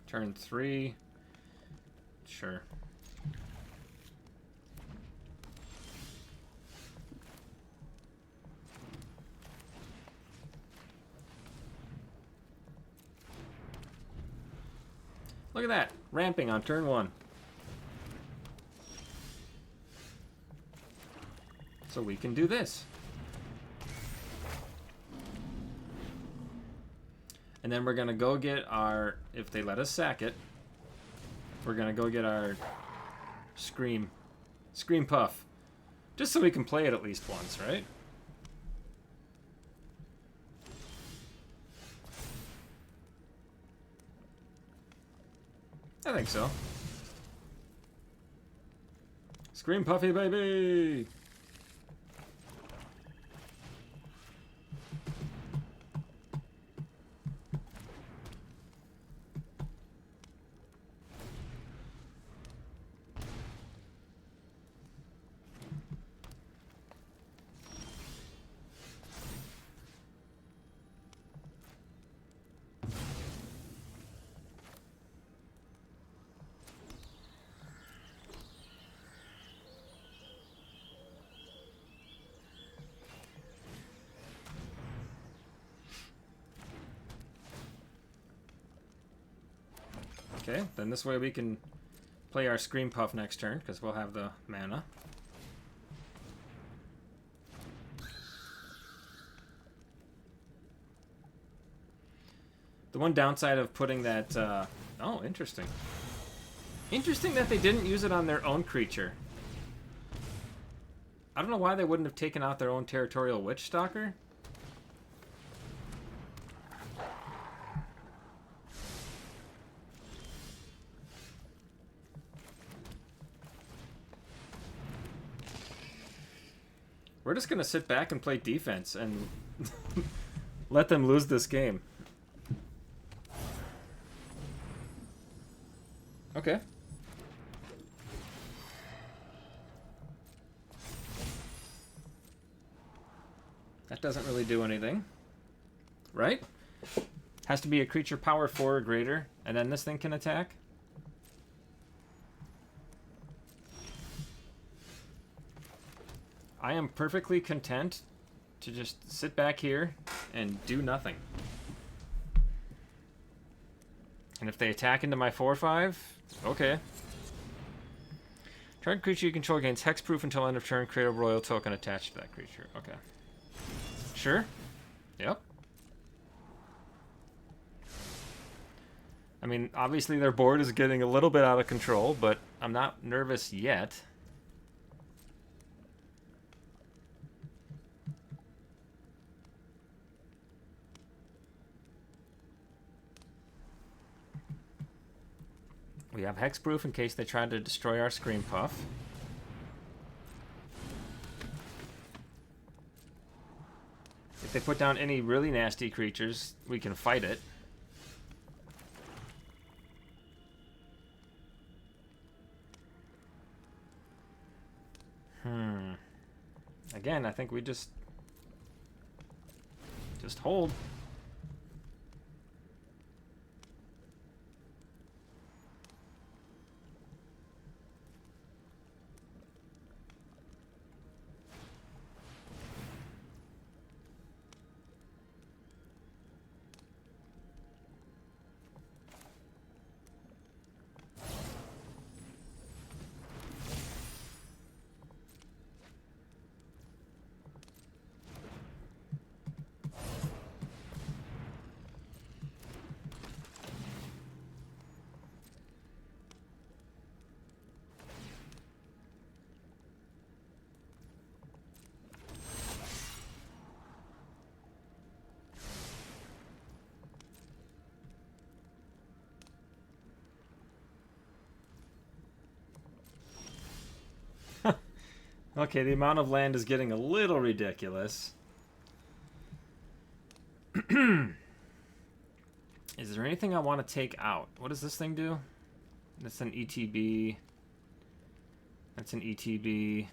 Turn 3. Sure. Look at that. Ramping on turn 1. So we can do this. And then we're going to go get our... If they let us sack it, we're going to go get our Scream Puff. Just so we can play it at least once, right? I think so. Scream Puffy, baby! Okay, then this way we can play our Scream Puff next turn, because we'll have the mana. The one downside of putting that... oh, interesting. Interesting that they didn't use it on their own creature. I don't know why they wouldn't have taken out their own Territorial Witch Stalker. We're just going to sit back and play defense and let them lose this game. Okay. That doesn't really do anything. Right? Has to be a creature power 4 or greater, and then this thing can attack. I am perfectly content to just sit back here and do nothing. And if they attack into my 4/5, okay. Target creature you control gains hexproof until end of turn. Create a royal token attached to that creature. Okay. Sure. Yep. I mean, obviously their board is getting a little bit out of control, but I'm not nervous yet. We have hexproof in case they try to destroy our Scream Puff. If they put down any really nasty creatures, we can fight it. Again, I think we just hold. Okay, the amount of land is getting a little ridiculous. Is there anything I want to take out? What does this thing do? That's an ETB. That's an ETB.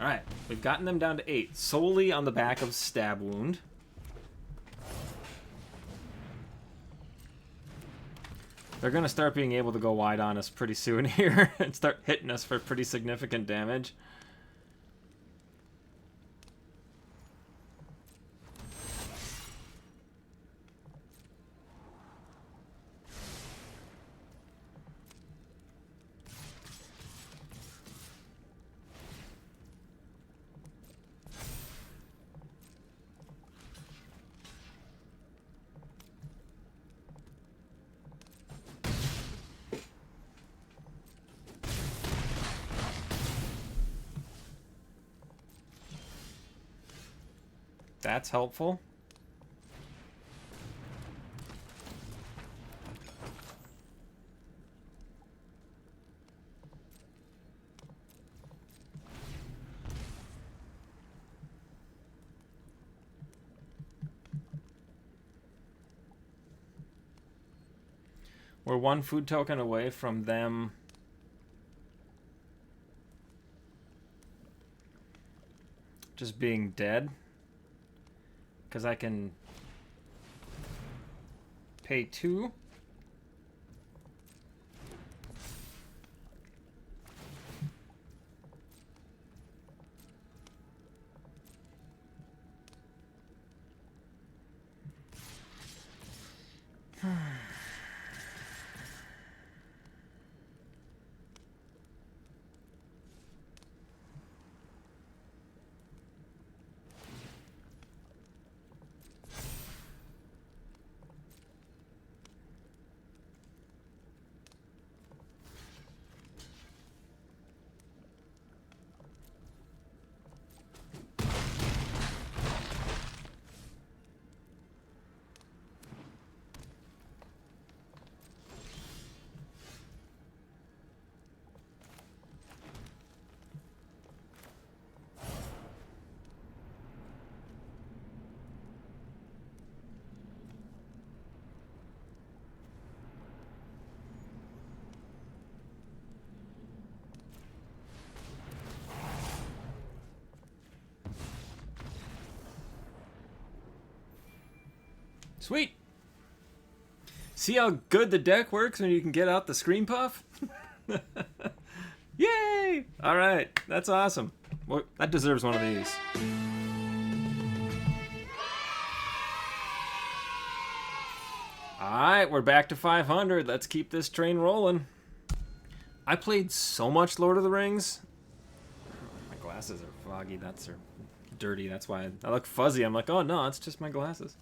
Alright, we've gotten them down to 8, solely on the back of Stab Wound. They're going to start being able to go wide on us pretty soon here and start hitting us for pretty significant damage. That's helpful. We're one food token away from them just being dead. Because I can pay 2. Sweet. See how good the deck works when you can get out the Scream Puff? Yay! Alright, that's awesome. Well, that deserves one of these. Alright, we're back to 500. Let's keep this train rolling. I played so much Lord of the Rings. My glasses are foggy. That's dirty. That's why I look fuzzy. I'm like, oh no, it's just my glasses.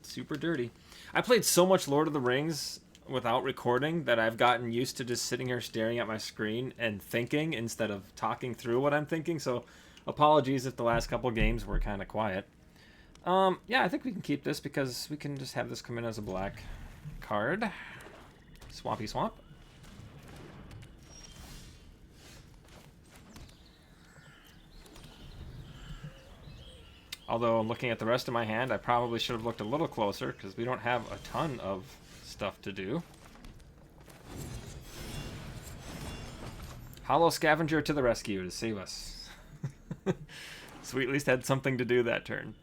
Super dirty. I played so much Lord of the Rings without recording that I've gotten used to just sitting here staring at my screen and thinking instead of talking through what I'm thinking. So apologies if the last couple games were kind of quiet. Yeah, I think we can keep this because we can just have this come in as a black card. Swampy Swamp. Although, looking at the rest of my hand, I probably should have looked a little closer because we don't have a ton of stuff to do. Hollow Scavenger to the rescue to save us. So we at least had something to do that turn.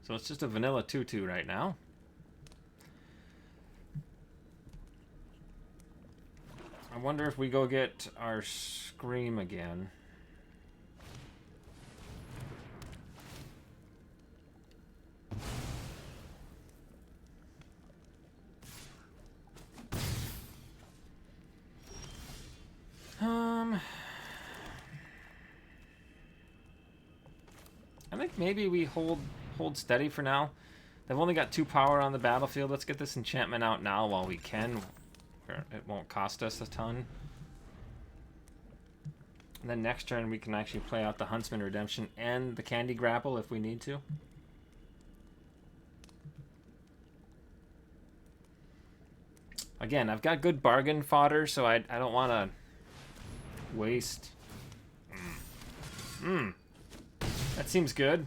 So it's just a vanilla 2/2 right now. I wonder if we go get our Scream again. I think maybe we hold steady for now. They've only got 2 power on the battlefield. Let's get this enchantment out now while we can. It won't cost us a ton. And then next turn we can actually play out the Huntsman Redemption and the Candy Grapple if we need to. Again, I've got good bargain fodder, so I don't want to waste. That seems good.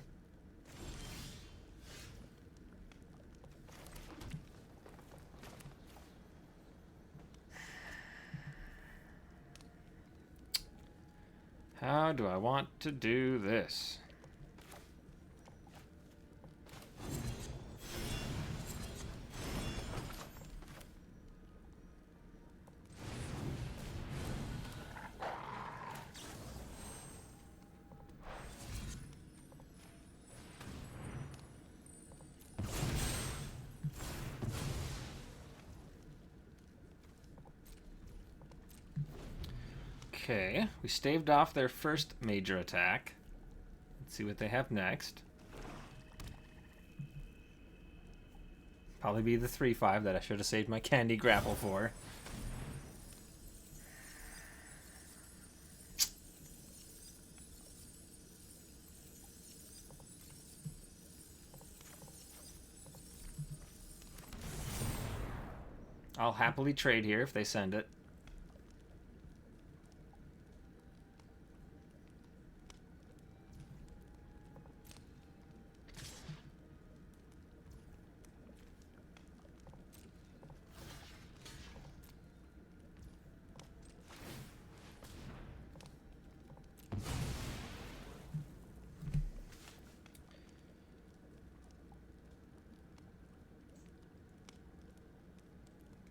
How do I want to do this? Okay, we staved off their first major attack. Let's see what they have next. Probably be the 3/5 that I should have saved my Candy Grapple for. I'll happily trade here if they send it.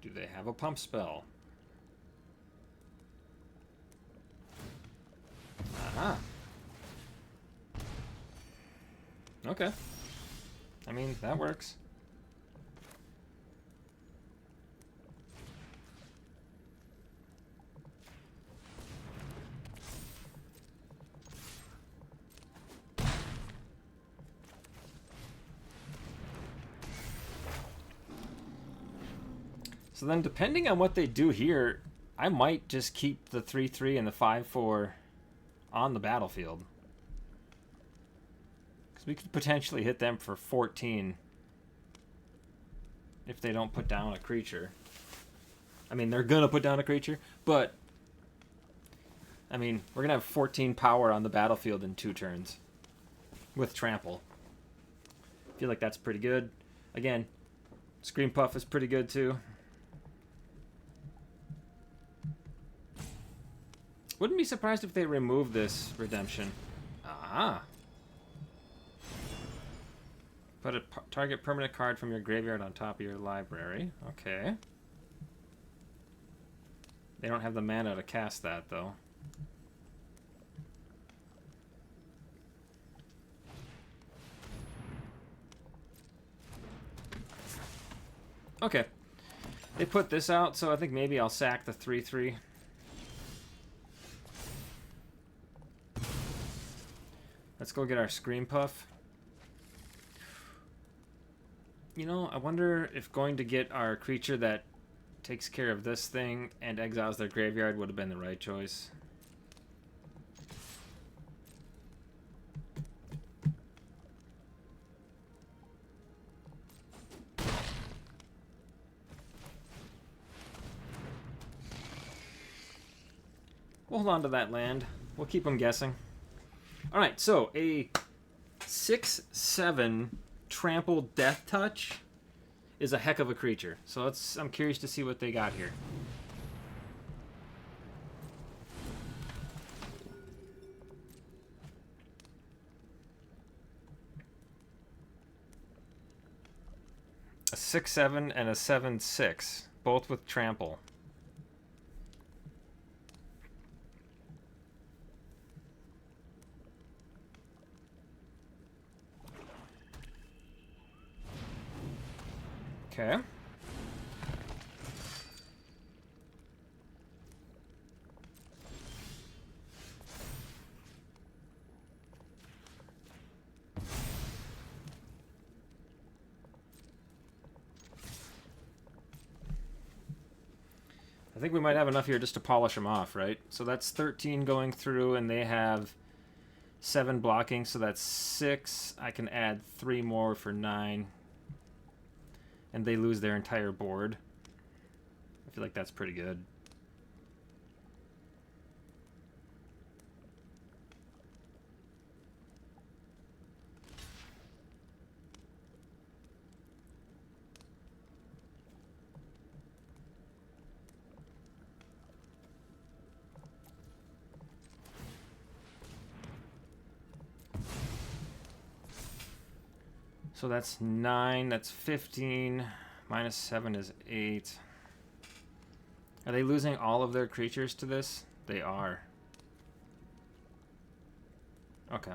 Do they have a pump spell? Aha. Okay. I mean, that works. So then, depending on what they do here, I might just keep the 3/3 and the 5/4 on the battlefield. Because we could potentially hit them for 14 if they don't put down a creature. I mean, they're going to put down a creature, but I mean, we're going to have 14 power on the battlefield in 2 turns with Trample. I feel like that's pretty good. Again, Scream Puff is pretty good too. Wouldn't be surprised if they remove this redemption. Ah. Put a target permanent card from your graveyard on top of your library. Okay. They don't have the mana to cast that, though. Okay. They put this out, so I think maybe I'll sack the 3/3. Let's go get our Scream Puff. You know, I wonder if going to get our creature that takes care of this thing and exiles their graveyard would have been the right choice. We'll hold on to that land. We'll keep them guessing. Alright, so a 6/7 trample death touch is a heck of a creature. So I'm curious to see what they got here. A 6/7 and a 7/6, both with trample. Okay. I think we might have enough here just to polish them off, right? So that's 13 going through, and they have 7 blocking, so that's 6. I can add 3 more for 9. And they lose their entire board. I feel like that's pretty good. So that's 9, that's 15, minus 7 is 8. Are they losing all of their creatures to this? They are. Okay.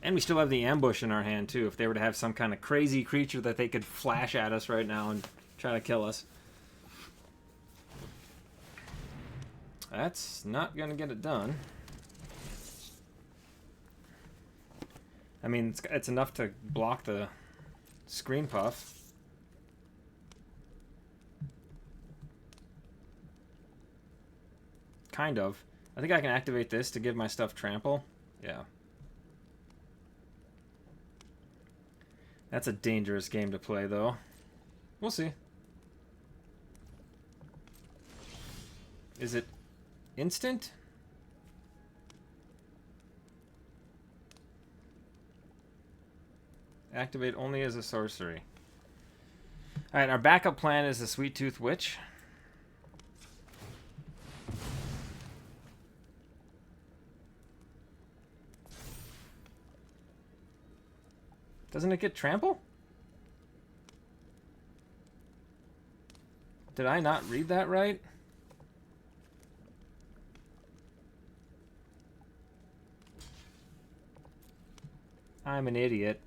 And we still have the ambush in our hand, too, if they were to have some kind of crazy creature that they could flash at us right now and try to kill us. That's not going to get it done. I mean, it's enough to block the screen puff. Kind of. I think I can activate this to give my stuff trample. Yeah. That's a dangerous game to play, though. We'll see. Is it instant? Activate only as a sorcery. Alright, our backup plan is the Sweet Tooth Witch. Doesn't it get trample? Did I not read that right? I'm an idiot.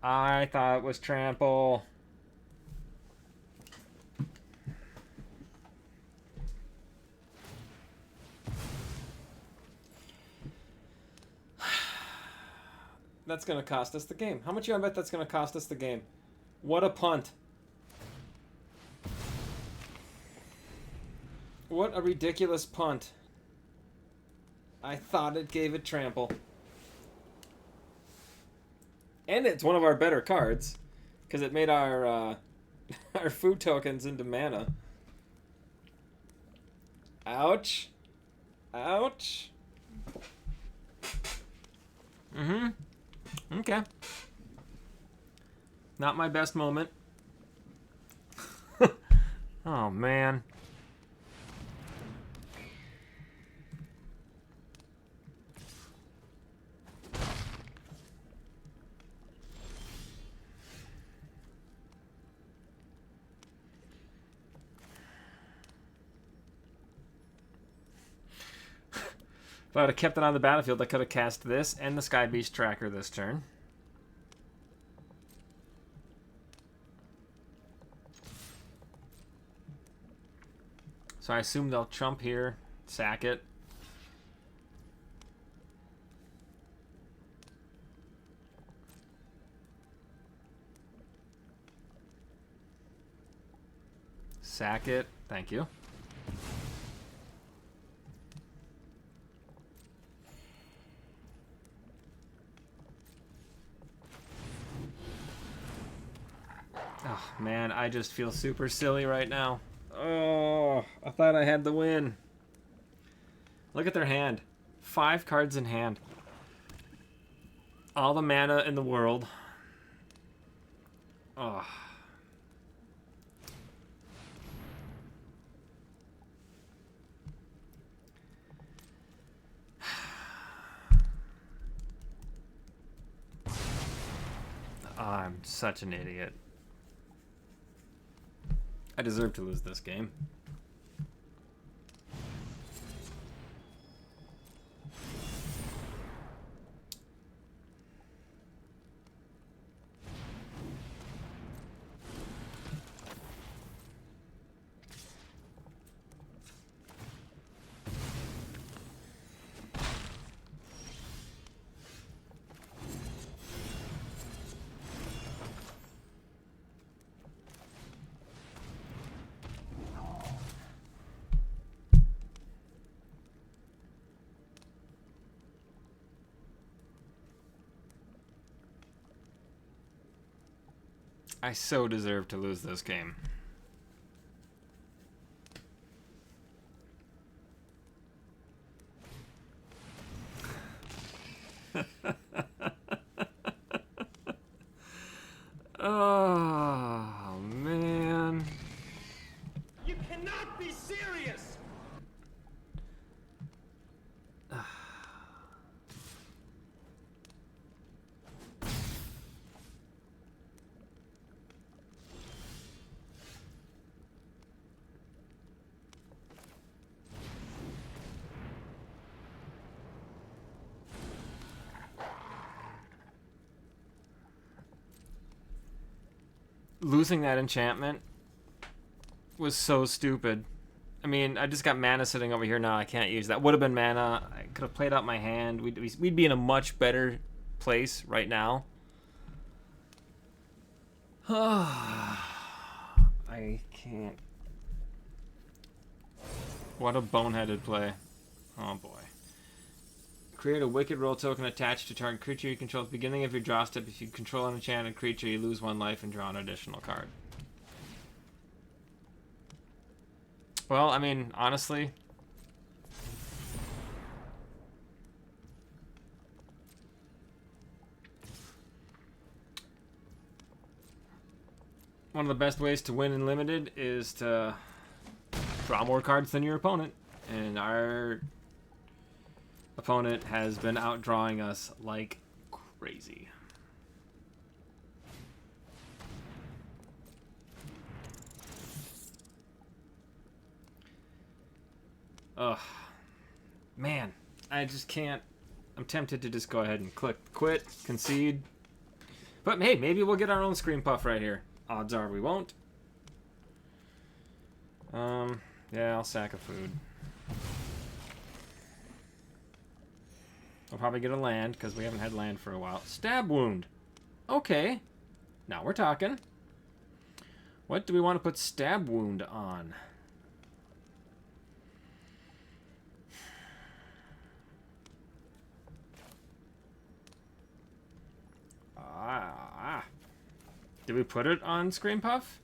I thought it was trample. That's going to cost us the game. How much you want to bet that's going to cost us the game? What a punt. What a ridiculous punt. I thought it gave it trample. And it's one of our better cards, because it made our our food tokens into mana. Ouch. Ouch. Mm-hmm. Okay. Not my best moment. Oh, man. If I would have kept it on the battlefield, I could have cast this and the Sky Beast Tracker this turn. So I assume they'll chump here, sack it. Sack it. Thank you. Oh, man, I just feel super silly right now. Oh, I thought I had the win. Look at their hand. 5 cards in hand. All the mana in the world. Oh. I'm such an idiot. I deserve to lose this game. I so deserve to lose this game. Oh, man. You cannot be serious! Losing that enchantment was so stupid. I mean, I just got mana sitting over here now. I can't use that. Would have been mana. I could have played out my hand. We'd be in a much better place right now. I can't. What a boneheaded play. Oh boy. Create a Wicked Roll token attached to target creature you control at the beginning of your draw step. If you control an enchanted creature, you lose 1 life and draw an additional card. Well, I mean, honestly, one of the best ways to win in Limited is to draw more cards than your opponent. And our opponent has been outdrawing us like crazy. Ugh. Man, I just can't. I'm tempted to just go ahead and click quit, concede. But hey, maybe we'll get our own Scream Puff right here. Odds are we won't. Yeah, I'll sack a food. I'll probably get a land, because we haven't had land for a while. Stab Wound. Okay. Now we're talking. What do we want to put Stab Wound on? Did we put it on Scream Puff?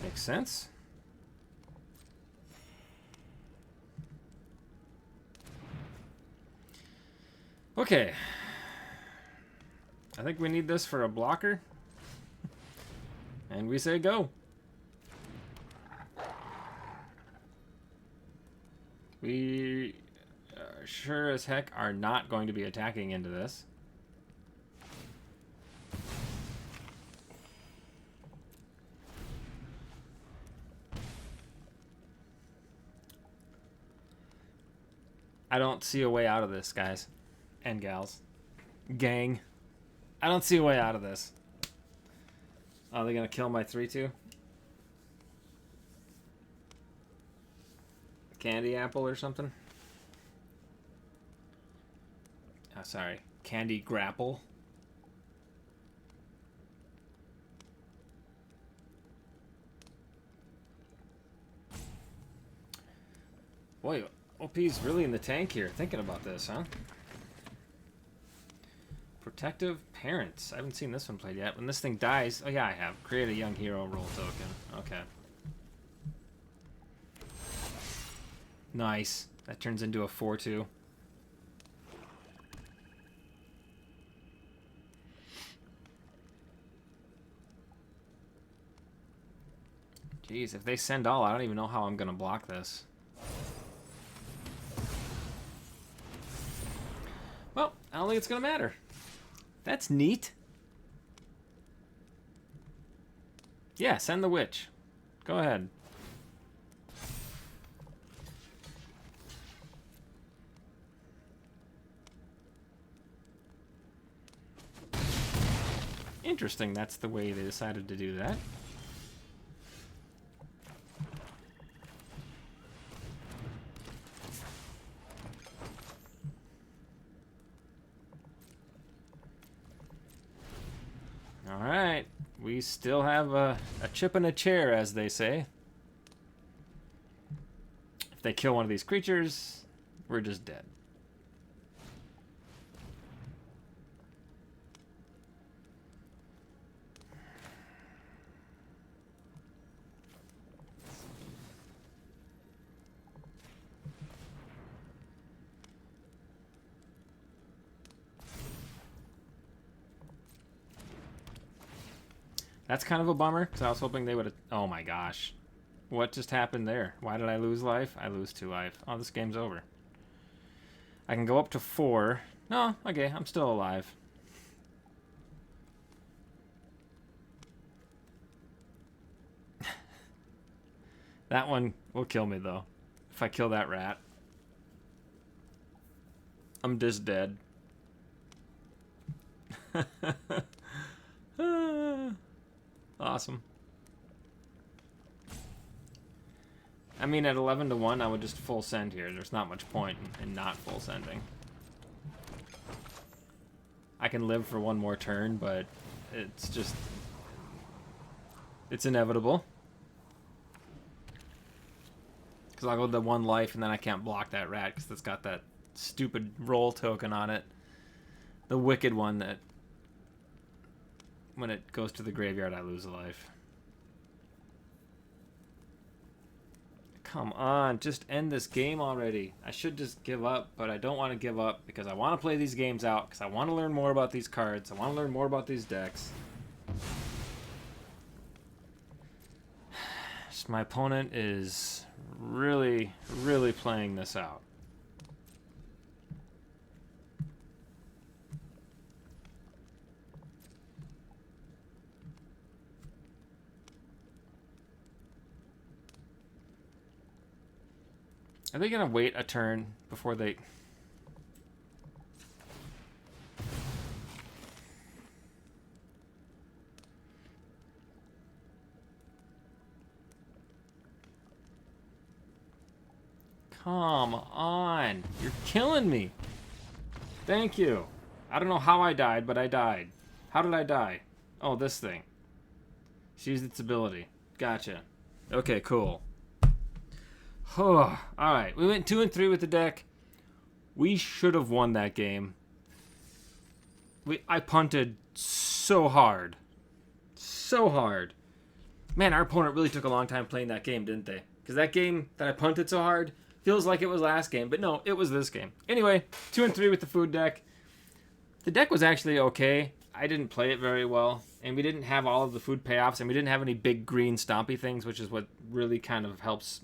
Makes sense. Okay. I think we need this for a blocker. And we say go. We sure as heck are not going to be attacking into this. I don't see a way out of this, guys and gals. Gang. I don't see a way out of this. Are they going to kill my 3-2? Candy apple or something? Oh, sorry. Candy grapple. Boy, OP's really in the tank here. Thinking about this, huh? Protective Parents. I haven't seen this one played yet. When this thing dies... Oh, yeah, I have. Create a young hero roll token. Okay. Nice. That turns into a 4-2. Jeez, if they send all, I don't even know how I'm going to block this. Well, I don't think it's going to matter. That's neat. Yeah, send the witch. Go ahead. Interesting, that's the way they decided to do that. Alright, we still have a chip in a chair, as they say. If they kill one of these creatures, we're just dead. That's kind of a bummer, because I was hoping they would have... Oh my gosh. What just happened there? Why did I lose life? I lose 2 life. Oh, this game's over. I can go up to 4. No, okay, I'm still alive. That one will kill me, though. If I kill that rat. I'm just dead. Awesome. I mean, at 11-1, I would just full send here. There's not much point in not full sending. I can live for one more turn, but it's just... It's inevitable. Because I'll go to 1 life, and then I can't block that rat, because it's got that stupid roll token on it. The wicked one that... When it goes to the graveyard, I lose a life. Come on, just end this game already. I should just give up, but I don't want to give up because I want to play these games out, because I want to learn more about these cards. I want to learn more about these decks. Just my opponent is really, really playing this out. Are they going to wait a turn before they... Come on. You're killing me. Thank you. I don't know how I died, but I died. How did I die? Oh, this thing. She used its ability. Gotcha. Okay, cool. Oh, alright, we went 2 and 3 with the deck. We should have won that game. I punted so hard. So hard. Man, our opponent really took a long time playing that game, didn't they? Because that game that I punted so hard feels like it was last game. But no, it was this game. Anyway, 2 and 3 with the food deck. The deck was actually okay. I didn't play it very well. And we didn't have all of the food payoffs. And we didn't have any big green stompy things, which is what really kind of helps...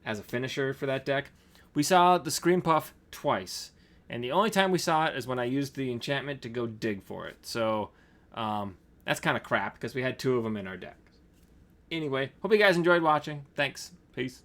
as a finisher for that deck. We saw the Scream Puff twice, and the only time we saw it is when I used the enchantment to go dig for it. So that's kind of crap because we had 2 of them in our deck. Anyway, hope you guys enjoyed watching. Thanks. Peace.